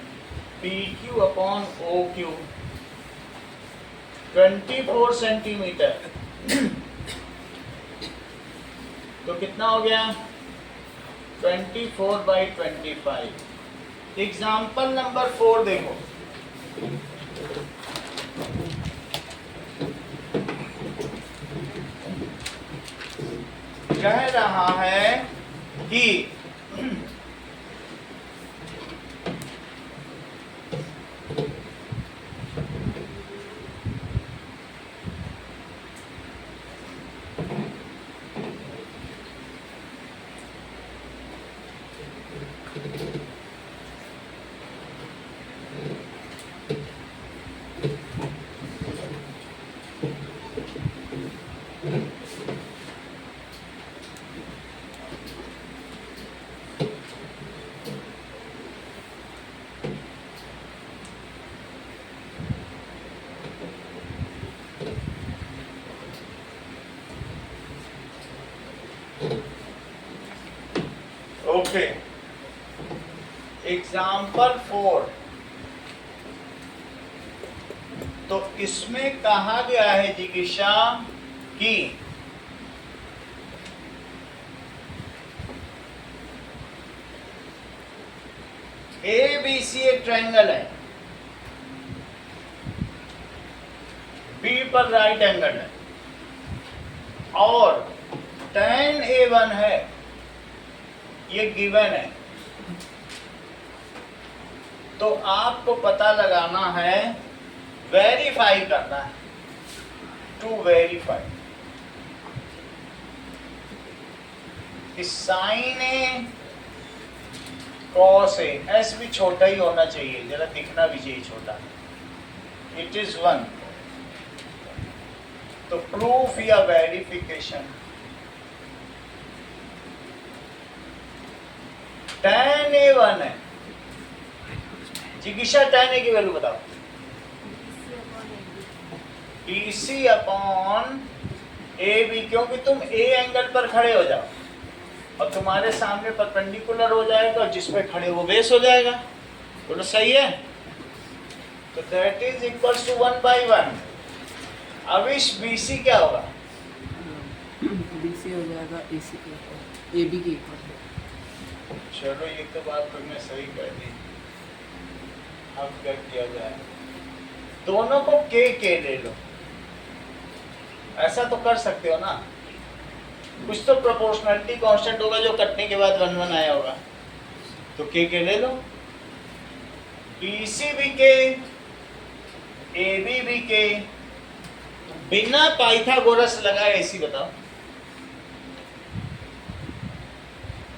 PQ upon OQ 24 centimetre. तो कितना हो गया? 24/25। एग्जाम्पल नंबर 4 देखो। कह रहा है कि फिर एग्जाम्पल 4, तो इसमें कहा गया है जिज्ञासा कि ABC एक ट्रायंगल है, B पर राइट एंगल है और tan A1 है, ये गिवन है। तो आपको पता लगाना है, वेरीफाई करना है, टू वेरीफाई इस sign A cos A, S भी छोटा ही होना चाहिए, जरा दिखना भी चाहिए छोटा, इट इज 1। तो प्रूफ या वेरिफिकेशन, tan A1 है, जिज्ञासा tan A की वैल्यू बताओ। BC अपॉन AB, क्योंकि तुम A एंगल पर खड़े हो जाओ और तुम्हारे सामने परपेंडिकुलर हो जाएगा और जिस पे खड़े वो बेस हो जाएगा। बोलो सही है? तो दैट इज इक्वल्स टू 1/1। अब इस BC क्या होगा? BC हो जाएगा AC के ऊपर, AB के ऊपर। चलो ये तो बात तुमने सही कर दी। अब क्या किया जाए? दोनों को के ले लो, ऐसा तो कर सकते हो ना। कुछ तो प्रोपोर्शनलिटी कांस्टेंट होगा जो कटने के बाद 1/1 आया होगा, तो के ले लो। BC भी के, AB भी के, बिना पाइथागोरस लगाए AC बताओ।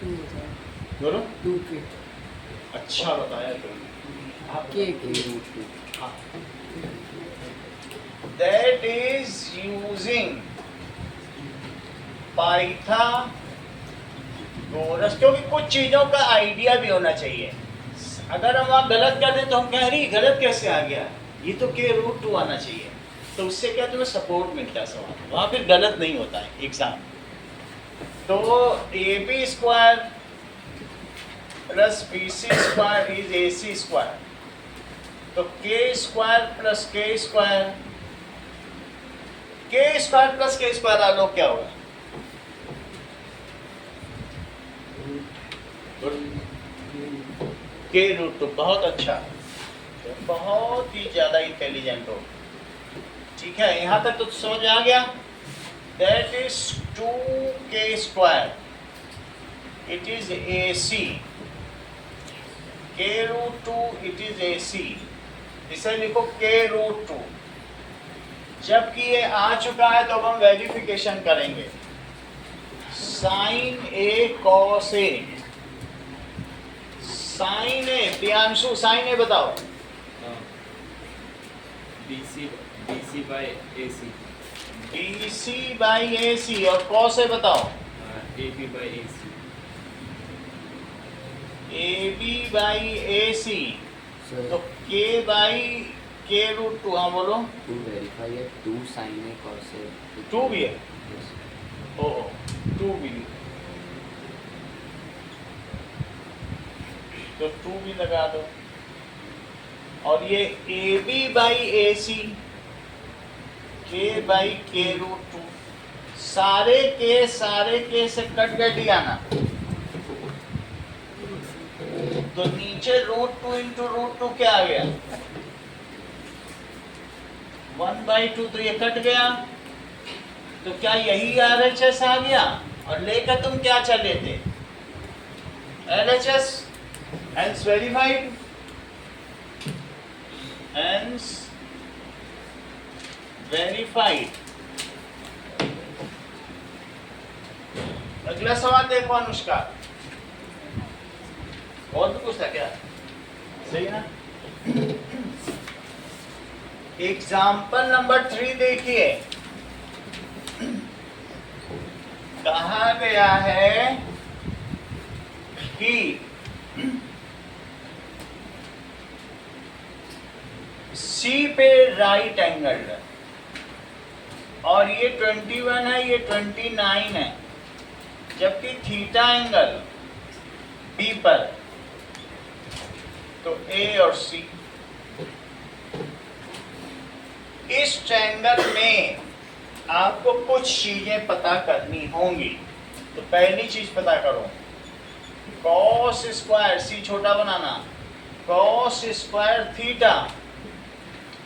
2 हो जाएगा, बोलो 2K। अच्छा बताया तुमने। आप K हाँ, that is using पाइथागोरस, क्योंकि कुछ चीजों का आइडिया भी होना चाहिए। अगर हम वहाँ गलत कर दें तो हम कह रही गलत कैसे आ गया, ये तो k√2 आना चाहिए, तो उससे क्या तुम्हें सपोर्ट मिलता है सवाल, वहाँ फिर गलत नहीं होता है एग्जाम। तो AB square plus BC square is AC square, तो k square plus k square, k square plus k square आ लो क्या होगा? k√2। बहुत अच्छा, तो बहुत ही ज्यादा इंटेलिजेंट हो। ठीक है, यहाँ तक तो समझ आ गया। That is 2k square, it is AC, k√2 it is AC, इसे लिखो k√2। जबकि ये आ चुका है तो अब हम वेरिफिकेशन करेंगे। Sign A cos A, sign A, Priyanshu sign ए बताओ। BC by AC, BC by AC, और कॉस ए बताओ। AB by AC, AB by AC, तो K बाई k√2। हाँ बोलो। टू वेरीफाई है, 2 sin है cos है, 2 भी है, Yes. ओहो 2 भी, तो 2 भी लगा दो। और ये AB by AC, K by k√2, सारे के से कट गए डी आना, तो नीचे √2 इंटू √2 क्या आ गया? 1/2, तो ये कट गया, तो क्या यही RHS आ गया? और लेकर तुम क्या चले थे? LHS, hence verified, hence verified। अगला सवाल देखो अनुष्का, और भी कुछ था क्या? सही है ना? एग्जाम्पल नंबर 3 देखिए, कहा गया है कि C पे राइट एंगल है और ये 21 है, ये 29 है, जबकि थीटा एंगल बी पर, तो ए और सी। इस ट्रायंगल में आपको कुछ चीजें पता करनी होंगी। तो पहली चीज पता करो, कॉस स्क्वायर, सी छोटा बनाना, कॉस स्क्वायर थीटा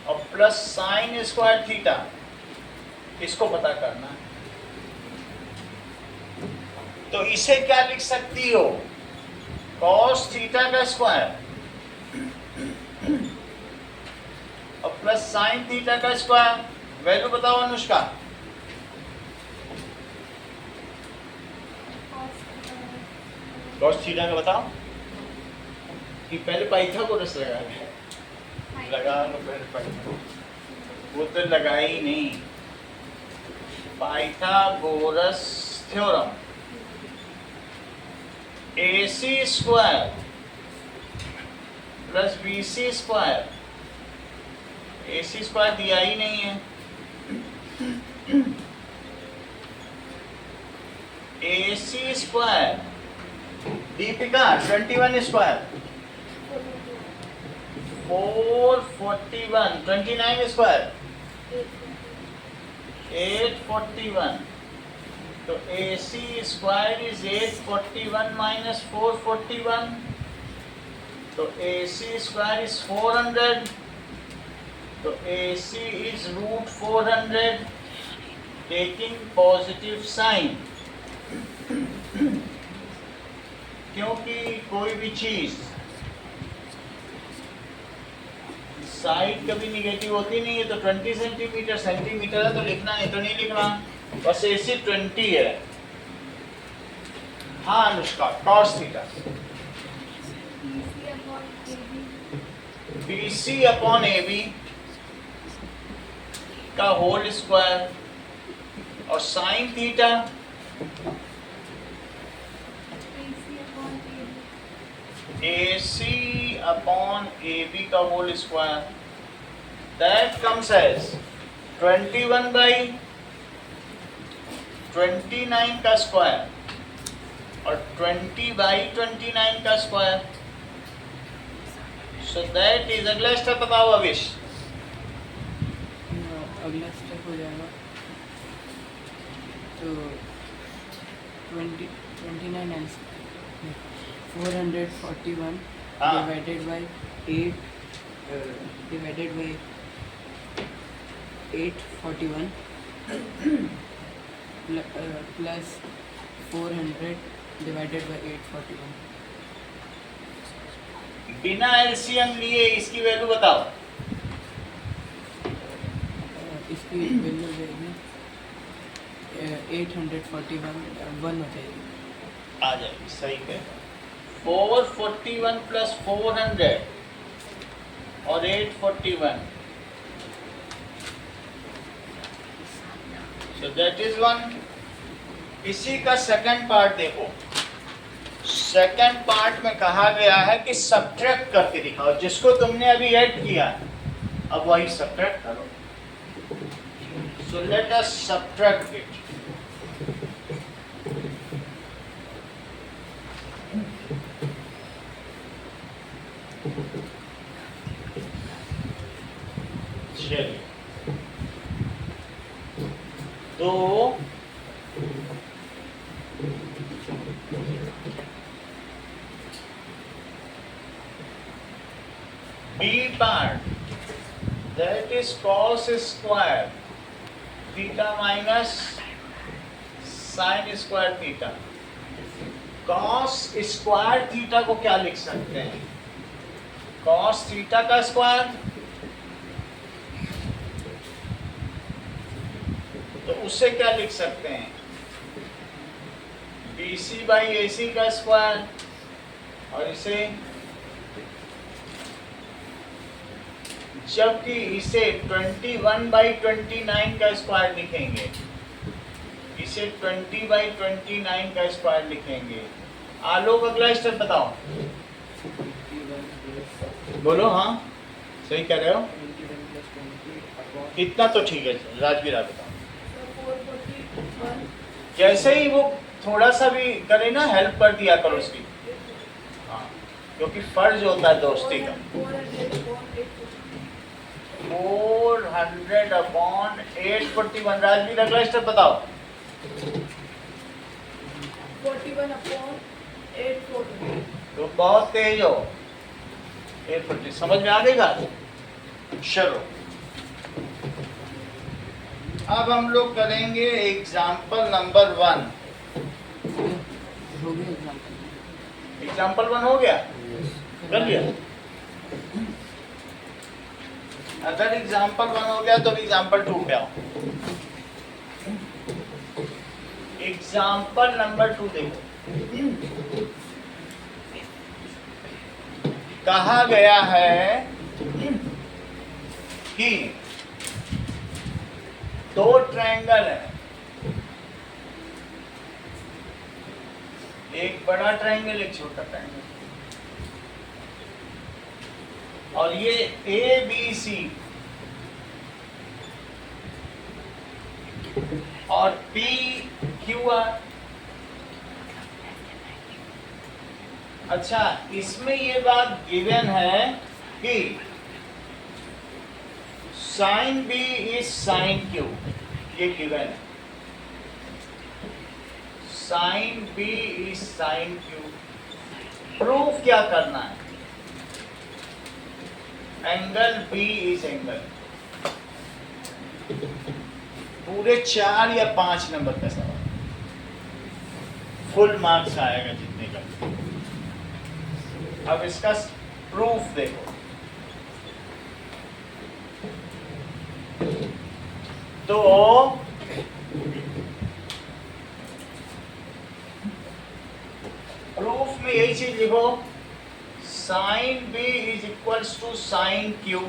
और प्लस साइन स्क्वायर थीटा, इसको पता करना है। तो इसे क्या लिख सकती हो, कॉस थीटा का स्क्वायर और प्लस साइन थीटा का स्क्वायर। वैल्यू बताओ अनुष्का। कॉस थीटा का बताओ कि पहले पाइथागोरस लगा लो पहले पाइथागोरस, वो तो लगा ही नहीं। Pythagoras theorem, AC square plus BC square, AC square दिया ही नहीं है, AC square, Deepika 21 square 441, 29 square 841, तो AC स्क्वायर इज 841 माइनस 441, तो AC स्क्वायर इज 400, तो AC is root 400 taking positive sign, क्योंकि कोई भी चीज साइड कभी निगेटिव होती नहीं है। तो 20 सेंटीमीटर सेंटीमीटर है तो लिखना, नहीं तो नहीं लिखना, बस AC 20 है। हाँ Anushka, cos theta BC upon AB का होल स्क्वायर और sine theta AC upon AB का whole square, that comes as 21 by 29 का स्क्वायर और 20 by 29 का स्क्वायर। So that is, अगला स्टेप बताओ अविश। अगला स्टेप हो जाएगा तो 29 आंसर 441 हाँ। divided by 8 divided by 841 plus 400 divided by 841। बिना एलसीएम लिए इसकी वैल्यू बताओ। इसकी वैल्यू हो जाएगी 841 1 हो जाएगी। आ जाएगी, सही है। 441 प्लस 400 और 841, so that is 1। इसी का सेकंड पार्ट देखो, सेकंड पार्ट में कहा गया है कि सब्ट्रैक्ट करके दिखाओ, जिसको तुमने अभी ऐड किया अब वही सब्ट्रैक्ट करो। So let us subtract it. चलिए, तो B part, that is cos square theta minus sin square theta। cos square theta को क्या लिख सकते हैं, cos theta का स्क्वायर, तो उससे क्या लिख सकते हैं, BC बाई AC का स्क्वायर, और इसे, जबकि इसे 21 बाई 29 का स्क्वायर लिखेंगे, इसे 20 बाई 29 का स्क्वायर लिखेंगे। आलोक अगला स्टेप बताओ, बोलो। हाँ सही कह रहे हो, इतना तो ठीक है। राजवीर आप बताओ। जैसे ही वो थोड़ा सा भी करे ना, हेल्प कर दिया करो उसकी। क्योंकि फर्ज होता है दोस्ती का। 400/841 राजवीर अगला स्टेप बताओ। 41/840. तो बहुत तेज हो। 840 समझ में आ गई बात? चलो अब हम लोग करेंगे एग्जाम्पल नंबर 1। हो गया एग्जाम्पल। एग्जाम्पल 1 हो गया, कर लिया। अगर एग्जाम्पल 1 हो गया तो एग्जाम्पल 2 पे आओ। एग्जाम्पल नंबर 2 देखो, कहा गया है कि दो ट्रायंगल है, एक बड़ा ट्रायंगल एक छोटा ट्रायंगल, और ये ABC और PQR। अच्छा, इसमें ये बात गिवन है कि sine B is sine Q, ये गिवन है। Sine B is sine Q। Proof क्या करना है? Angle B is angle. पूरे 4 या 5 नंबर का सवाल, फुल मार्क्स आएगा जितने का। अब इसका प्रूफ देखो। तो प्रूफ में यही चीज लिखो, sine B is equals to sine Q।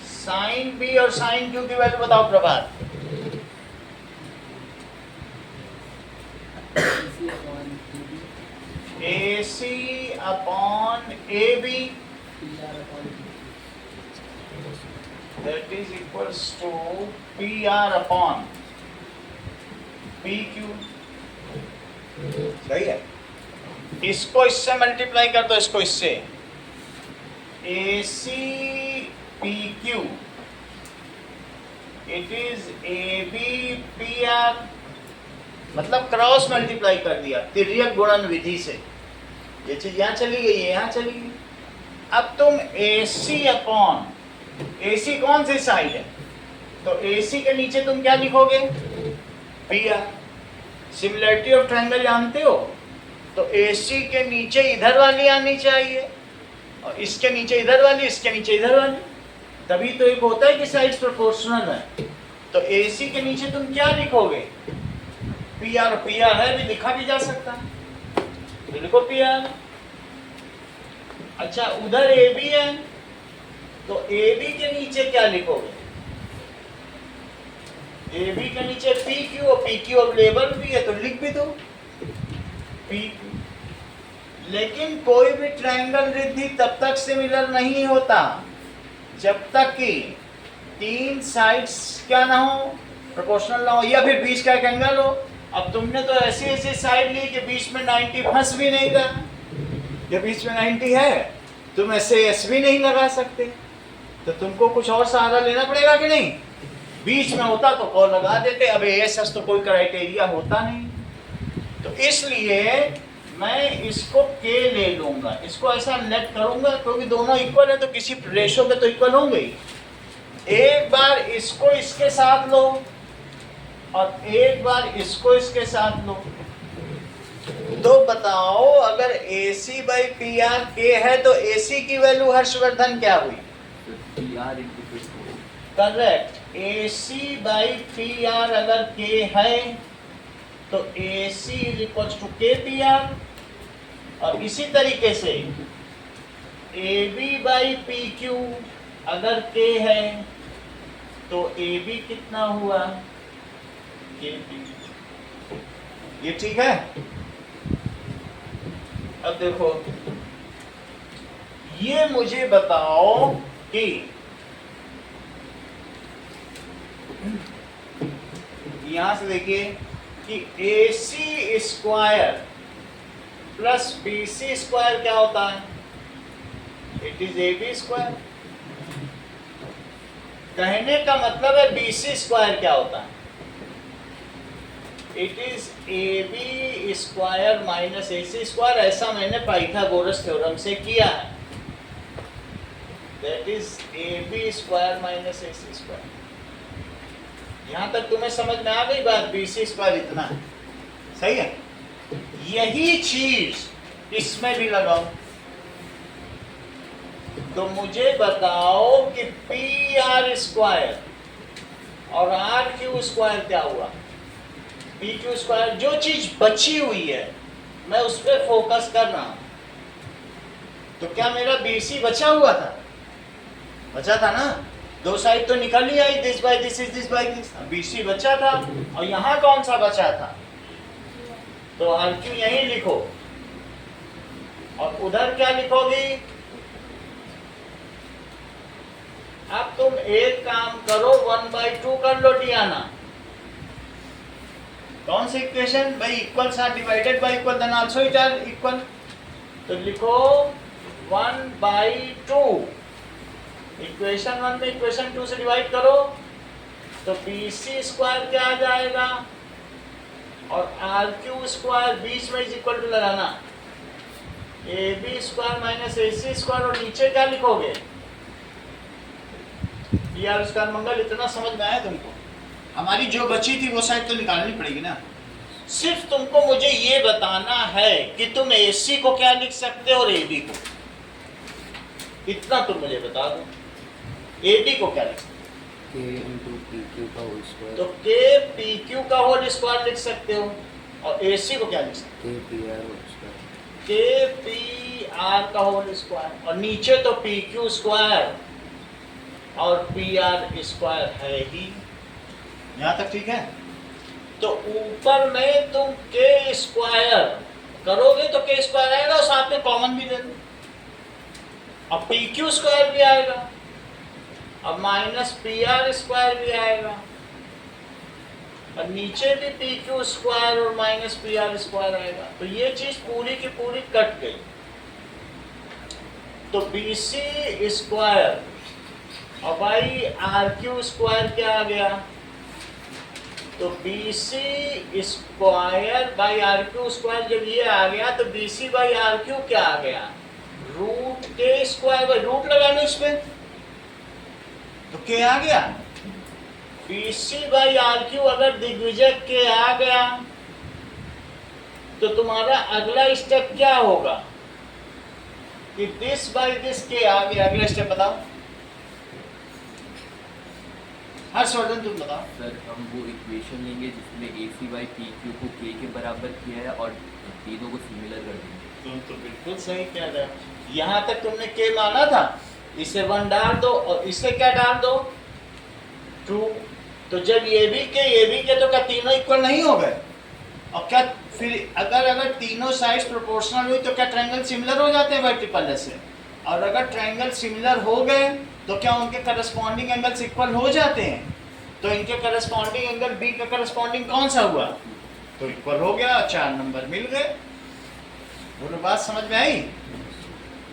Sine B और साइन Q की वैल्यू बताओ Prabhat. AC upon AB that is equals to PR upon PQ। सही है। इसको इससे मल्टीप्लाई कर दो, इसको इससे। AC PQ it is AB PR, मतलब क्रॉस मल्टीप्लाई कर दिया तिर्यक गुणन विधि से। ये चीज यहाँ चली गई, यहाँ चली गई। अब तुम AC अपॉन AC कौन सी साइड है, तो AC के नीचे तुम क्या लिखोगे? PR। सिमिलरिटी ऑफ ट्रायंगल जानते हो, तो AC के नीचे इधर वाली आनी चाहिए, और इसके नीचे इधर वाली, इसके नीचे इधर वाली, तभी तो एक होता है कि साइड्स प्रोपोर्शनल है। तो AC के नीचे तुम क्या लिखोगे? PR। PR है भी, लिखा भी जा सकता है, तो लिखो PR। अच्छा, उधर AB है, तो AB के नीचे क्या लिखोगे? AB के नीचे PQ, और PQ अवेलेबल भी है तो लिख भी दो PQ। लेकिन कोई भी ट्रायंगल रिद्धि तब तक सिमिलर नहीं होता जब तक कि 3 साइड्स क्या ना हो, प्रोपोर्शनल ना हो, या फिर बीच का एक एंगल हो। अब तुमने तो ऐसी ऐसी साइड ली कि बीच में 90 फंस भी नहीं रहा, या बीच में 90 है, तुम ऐसे एस भी नहीं लगा सकते, तो तुमको कुछ और सहारा लेना पड़ेगा कि नहीं? बीच में होता तो कॉल लगा देते, अब एएसएस तो कोई क्राइटेरिया होता नहीं। तो इसलिए मैं इसको के ले लूंगा, इसको ऐसा नेट करूंगा, क्योंकि दोनों इक्वल है तो किसी रेशो में तो इक्वल होंगे ही। एक बार इसको इसके साथ लो और एक बार इसको इसके साथ लो, तो बताओ अगर AC बाई PR के है तो AC की वैल्यू हर्षवर्धन क्या हुई? PR into P4। Correct. AC by PR अगर K है तो AC is equals to KPR, और इसी तरीके से AB बाई PQ अगर K है तो AB कितना हुआ? KP। ये ठीक है? अब देखो, ये मुझे बताओ कि यहां से देखिए कि AC square plus B C square क्या होता है? It is A B square. कहने का मतलब है बी सी स्क्वायर क्या होता है? It is A B square minus A C square. ऐसा मैंने पाइथागोरस थ्योरम से किया है। That is A B square minus A C square. यहां तक तुम्हें समझ में आ गई बात? बी सी स्क्वायर इतना है, सही है। यही चीज इसमें भी लगाओ तो मुझे बताओ कि पी आर स्क्वायर और आर क्यू स्क्वायर क्या हुआ? पी क्यू स्क्वायर, जो चीज बची हुई है मैं उस पर फोकस कर रहा हूं। तो क्या मेरा बी सी बचा हुआ था? बचा था ना, दो साइड तो निकल ही आई, this by this is this by this. B C बचा था और यहां कौन सा बचा था? तो आर क्यू यहीं लिखो और उधर क्या लिखोगी? अब तुम एक काम करो, 1/2 कर लो डियाना। कौन सी इक्वेशन भाई? Equals are divided by equal then also it are equal. तो लिखो 1/2। इक्वेशन 1 में इक्वेशन 2 से डिवाइड करो तो बी सी स्क्वायर क्या आ जाएगा और आर क्यू स्क्वायर बीच में इज इक्वल टू लगाना A B square minus A C square और नीचे क्या लिखोगे? P R square. मंगल इतना समझ में आया तुमको? हमारी जो बची थी वो साइड तो निकालनी पड़ेगी ना। सिर्फ तुमको मुझे ये बताना है कि तुम ए सी को क्या लिख सकते हो और ए बी को, इतना तुम मुझे बता दो। ए बी को क्या लिख सकते? K into PQ का होल स्क्वायर। तो के पी क्यू का होल स्क्वायर लिख सकते हो और ए सी को क्या लिख सकते हो? K PR whole square. K P R का होल स्क्वायर और नीचे तो पी क्यू स्क्वायर और पी आर स्क्वायर है ही। यहां तक ठीक है? तो ऊपर में तुम के स्क्वायर करोगे तो के स्क्वायर आएगा और साथ में कॉमन भी दे दो और पी क्यू स्क्वायर भी आएगा और माइनस पी आर स्क्वायर भी आएगा और नीचे भी पी क्यू स्क्वायर और माइनस पी आर स्क्वायर आएगा। तो ये चीज पूरी की पूरी कट गई। तो बी सी स्क्वायर और बाई आर क्यू स्क्वायर क्या आ गया? तो B C square by R Q square जब ये आ गया तो B C by R Q क्या आ गया? रूट के स्क्वायर बाई रूट लगा लो इसमें तो क्या आ गया? B C by R Q अगर दिग्विजय के आ गया तो तुम्हारा अगला स्टेप क्या होगा कि दिस बाई दिस के आ गया। अगला स्टेप बताओ हर्षवर्धन, तुम बताओ। सर हम वो इक्वेशन लेंगे जिसमें ए सी बाई पी क्यू को के बराबर किया है और तीनों को सिमिलर कर देंगे। तुम तो बिल्कुल सही कह रहे हो। यहाँ तक तुमने के माना था, इसे 1 डाल दो और इसे क्या डाल दो? 2। तो जब ये भी के तो क्या तीनों इक्वल नहीं हो गए? और क्या फिर अगर तीनों साइड्स प्रोपोर्शनल हुई तो क्या ट्रायंगल सिमिलर हो जाते हैं वर्टिकल से? और अगर ट्रायंगल सिमिलर हो गए तो क्या उनके करस्पॉन्डिंग एंगल्स इक्वल हो जाते हैं? तो इनके करस्पॉन्डिंग एंगल बी का करस्पॉन्डिंग कौन सा हुआ? तो इक्वल हो गया, 4 नंबर मिल गए। बोलो बात समझ में आई?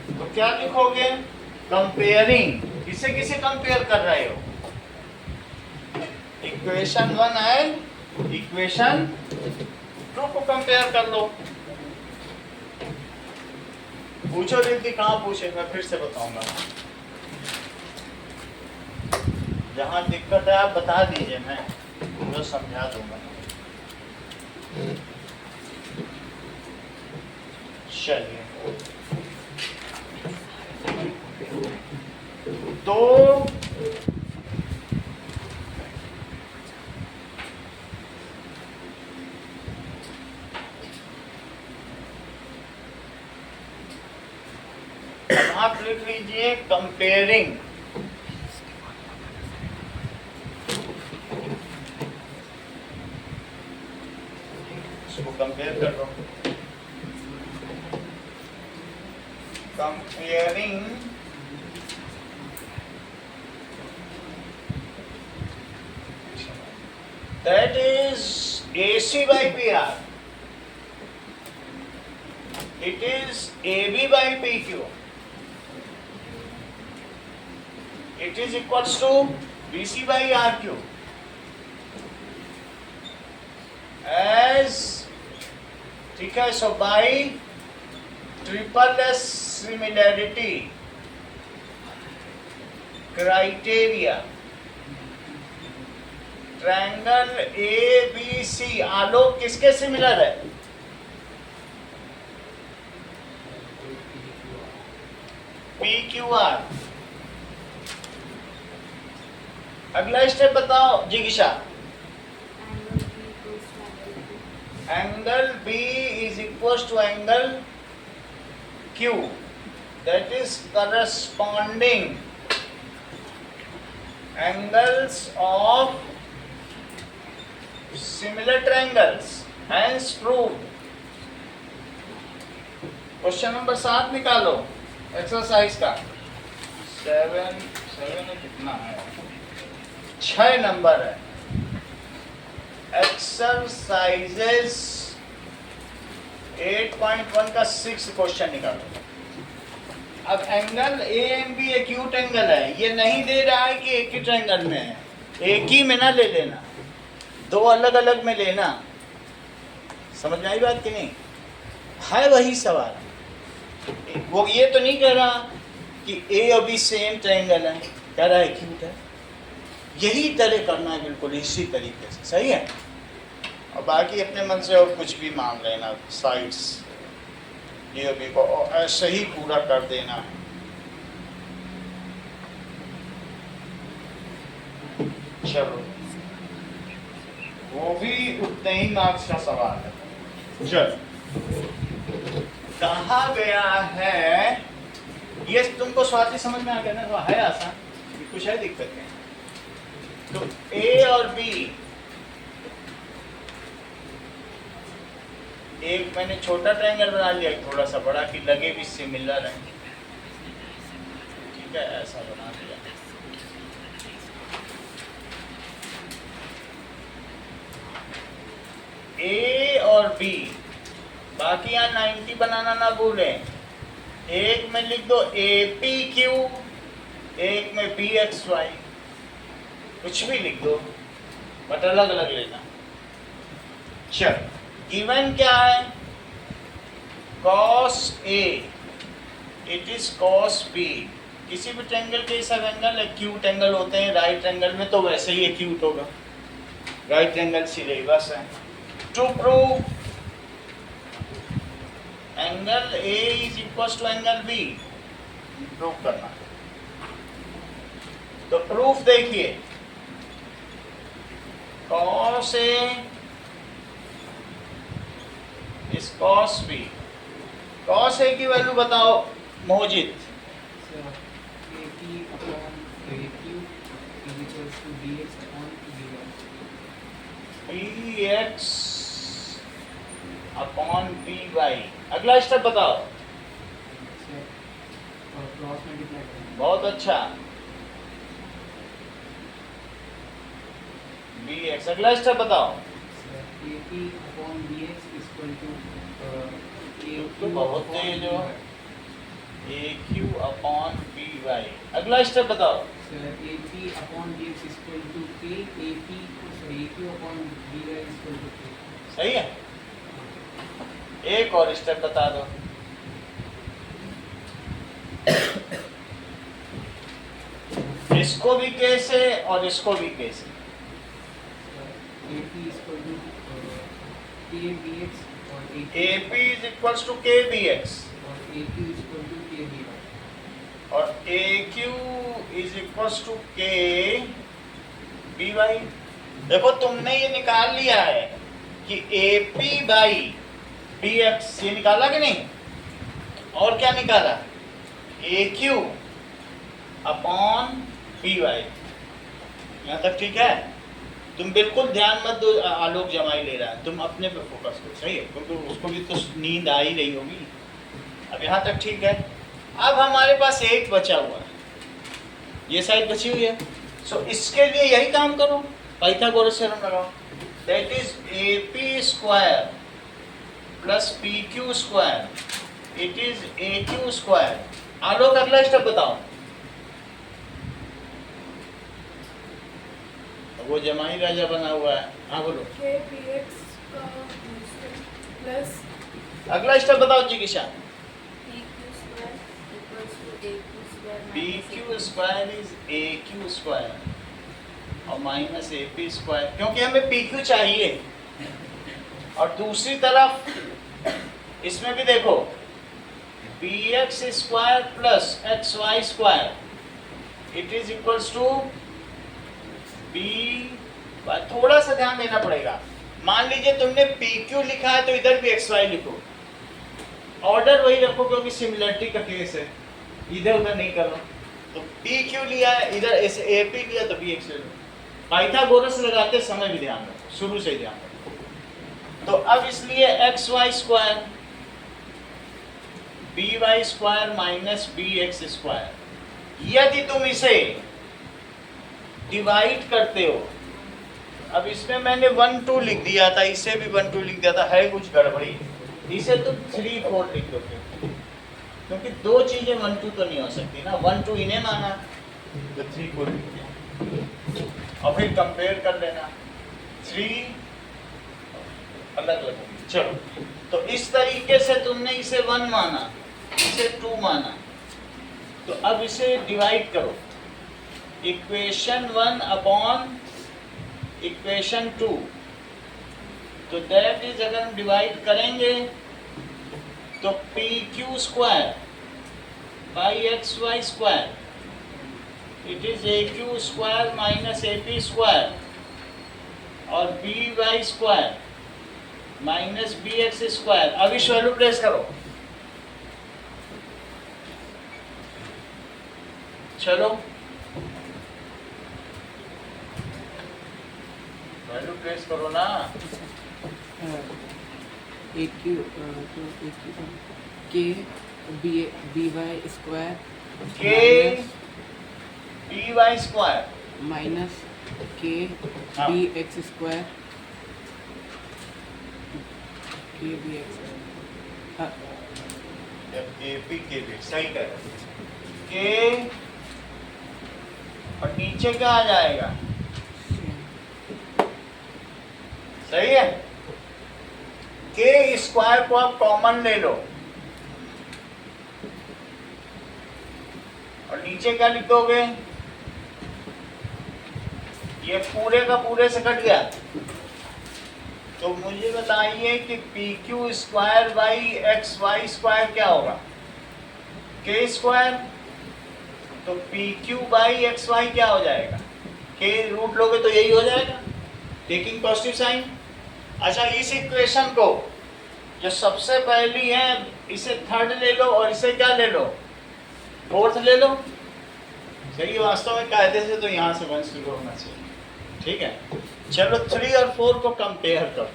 तो क्या लिखोगे? कंपेयरिंग। किसे किसे कंपेयर कर रहे हो? इक्वेशन 1 एंड इक्वेशन 2 को कंपेयर कर लो। पूछो दीदी, कहाँ पूछे? मैं फिर से बताऊंगा। जहाँ दिक्कत है आप बता दीजिए, मैं पूरा समझा दूंगा। चलिए, तो आप लिख लीजिए कंपेयरिंग। इसको कंपेयर कर लो। Comparing that is AC by PR It is AB by PQ. It is equals to BC by RQ. As ठीक है, so by triple S similarity criteria, triangle ABC आलोक किसके सिमिलर है? PQR। अगला step बताओ जिगिशा। Angle B Angle B equals to angle Q. is equals to angle Q. That is corresponding angles of similar triangles. Hence proved. Question number 7 निकालो exercise का। 7 कितना है? 6 number है। Exercises 8.1 का 6 क्वेश्चन निकालो। अब angle A and B acute angle है, ये नहीं दे रहा है कि एक ही ट्रायंगल में है, एक ही में ना ले लेना, दो अलग अलग में लेना। समझ में आई बात कि नहीं? है वही सवाल। वो ये तो नहीं कह रहा कि ए और बी सेम ट्रायंगल है, कह रहा है एक्यूट है। यही तरह करना है, बिल्कुल इसी तरीके से, सही है। और बाकी अपने मन से और कुछ भी मान लेना, साइड्स ए और बी को ऐसे ही पूरा कर देना है। चलो, वो भी उतने ही मार्क्स का सवाल है। चल, कहा गया है, ये तुमको स्वाति समझ में आ गया ना? तो है आसान, कुछ है दिक्कत नहीं। तो ए और बी, एक मैंने छोटा ट्रायंगल बना लिया, थोड़ा सा बड़ा, कि लगे भी सिमिलर है। ठीक है, ऐसा बना दिया। ए और बी, बाकी यहाँ 90 बनाना ना भूलें। एक में लिख दो APQ, एक में BXY, कुछ भी लिख दो, बट अलग अलग लेना। चल, गिवन क्या है? cos A, it is cos B। किसी भी ट्रायंगल के सब एंगल एक्यूट एंगल होते हैं, राइट एंगल में तो वैसे ही एक्यूट होगा, राइट एंगल सिलेबस है। To prove angle A is equal to angle B, prove करना। तो प्रूफ देखिए, cos A इस cos B। cos A की वैल्यू बताओ मोहजित। AP upon AQ is equals to BX upon BY. BX upon BY। अगला step बताओ। Cross multiply करेंगे। बहुत अच्छा, BX। अगला स्टेप बताओ। AP upon BX is equal to तो बहुत तेज हो। AQ upon BY। अगला स्टेप बताओ। AP upon BX is equal to K, AQ upon BY is equal to K. सही है। एक और स्टेप बता दो। इसको भी कैसे और इसको भी कैसे? AP is equal to KBX और AP is equals to KBX और AQ is equal to KBY. और AQ is equals to KBY। देखो, तुमने ये निकाल लिया है कि AP by BX, ये निकाला कि नहीं? और क्या निकाला? AQ upon BY। यहाँ तक ठीक है? तुम बिल्कुल ध्यान मत दो, आलोक जमाई ले रहा है, तुम अपने पे फोकस करो, सही है? क्योंकि उसको भी तो नींद आ ही रही होगी। अब यहाँ तक ठीक है। अब हमारे पास एक बचा हुआ है, ये साइड बची हुई है। सो इसके लिए यही काम करो, पाइथागोरस थ्योरम लगाओ। That is AP square plus PQ square it is A Q square. Alok अगला स्टेप बताओ। वो जमाई राजा बना हुआ है। हाँ बोलो। के पी एक्स का प्लस अगला स्टेप बताओ जिज्ञासा। P Q square equals to A Q square P Q square is A Q square और माइनस ए पी स्क्वायर, क्योंकि हमें पी क्यू चाहिए। और दूसरी तरफ इसमें भी देखो B X square plus X Y square it is equals to B. थोड़ा सा ध्यान देना पड़ेगा। मान लीजिए तुमने पी क्यू लिखा है तो इधर भी एक्स वाई लिखो, ऑर्डर वही रखो क्योंकि सिमिलरिटी का केस है, इधर उधर नहीं करो। तो पी क्यू लिया है, इधर ऐसे ए पी लिया तो बी एक्स ले लो। पाइथागोरस लगाते समय भी ध्यान रखो, शुरू से ही ध्यान रखो। तो अब इसलिए X Y square B Y square minus B X square. यदि तुम इसे डिवाइड करते हो, अब इसमें मैंने 1 2 लिख दिया था, इसे भी 1 2 लिख दिया था, है कुछ गड़बड़ी। इसे तुम 3 4 लिख दो, क्योंकि दो चीजें 1 2 तो नहीं हो सकती ना। 1 2 इन्हें माना तो 3 4 लिख दिया और फिर कंपेयर कर लेना। 3 अलग अलग होगी। चलो, तो इस तरीके से तुमने इसे 1 माना, इसे 2 माना, तो अब इसे डिवाइड करो। इक्वेशन 1 अपॉन इक्वेशन 2, तो दैट इज अगर हम डिवाइड करेंगे तो P Q square by X Y square it is A Q square minus A P square और B Y square minus B X square. अब इस वैल्यू प्लेस करो। चलो वैल्यू प्लेस करो ना। ए क्यू के बी वाई स्क्वायर के B Y square minus के हाँ। बी एक्स स्क्वायर के बी एक्स ए पी के बी सही कर के, और नीचे क्या आ जाएगा? सही है। के स्क्वायर को आप कॉमन ले लो और नीचे क्या लिख दोगे? ये पूरे का पूरे से कट गया। तो मुझे बताइए कि P Q square by X Y square क्या होगा? के स्क्वायर, तो P Q by X Y क्या हो जाएगा? के रूट लोगे तो यही हो जाएगा, टेकिंग पॉजिटिव साइन। अच्छा, इस इक्वेशन को जो सबसे पहली है इसे थर्ड ले लो और इसे क्या ले लो? फोर्थ ले लो। सही, वास्तव में कायदे से तो यहाँ से 1 शुरू होना चाहिए। ठीक है, चलो 3 और 4 को कंपेयर करो।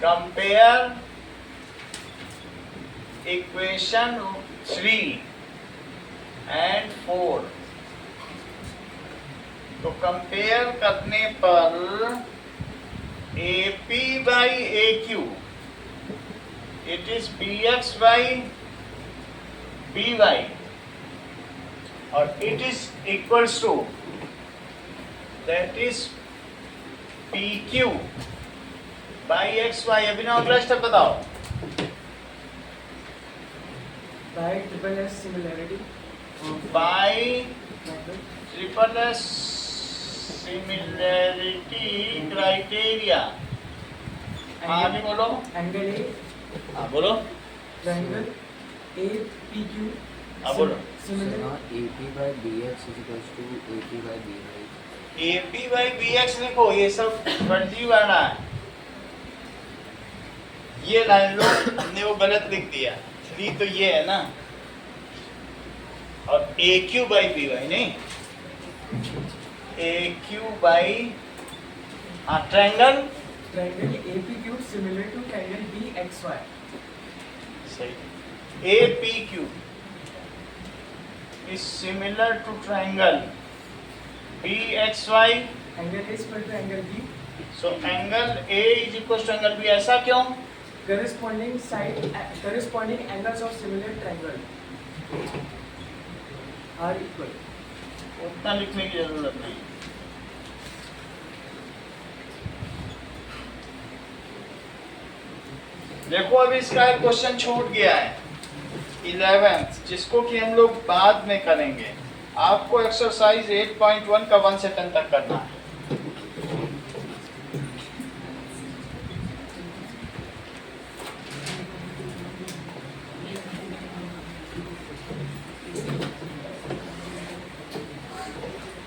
Compare equation 3 and 4। तो कंपेयर करने पर A P by A Q it is B X by B Y और it is equals to that is P Q by X Y. अभी ना अगला स्टेप बताओ। by triple S similarity of by method triple S similarity criteria. आगे बोलो। angle A हाँ बोलो। triangle APQ हाँ बोलो। similar A P by B X is equals to A P by B Y. A P by B X लिखो, ये सब फर्जी वाला है। ये लाइन लो, हमने वो गलत लिख दिया। 3 तो ये है ना, और ए क्यू बाई बी वाई नहीं, ए क्यू बाई हाँ triangle. triangle APQ similar to triangle BXY. सही। A P Q is similar to triangle BXY. Angle A is equal to angle B. So angle A is equal to angle B. ऐसा क्यों? corresponding angles of similar triangle are equal. उतना लिखने की जरूरत नहीं। देखो अभी इसका एक क्वेश्चन छूट गया है 11th, जिसको कि हम लोग बाद में करेंगे। आपको एक्सरसाइज 8.1 का 1 से 10 तक करना है।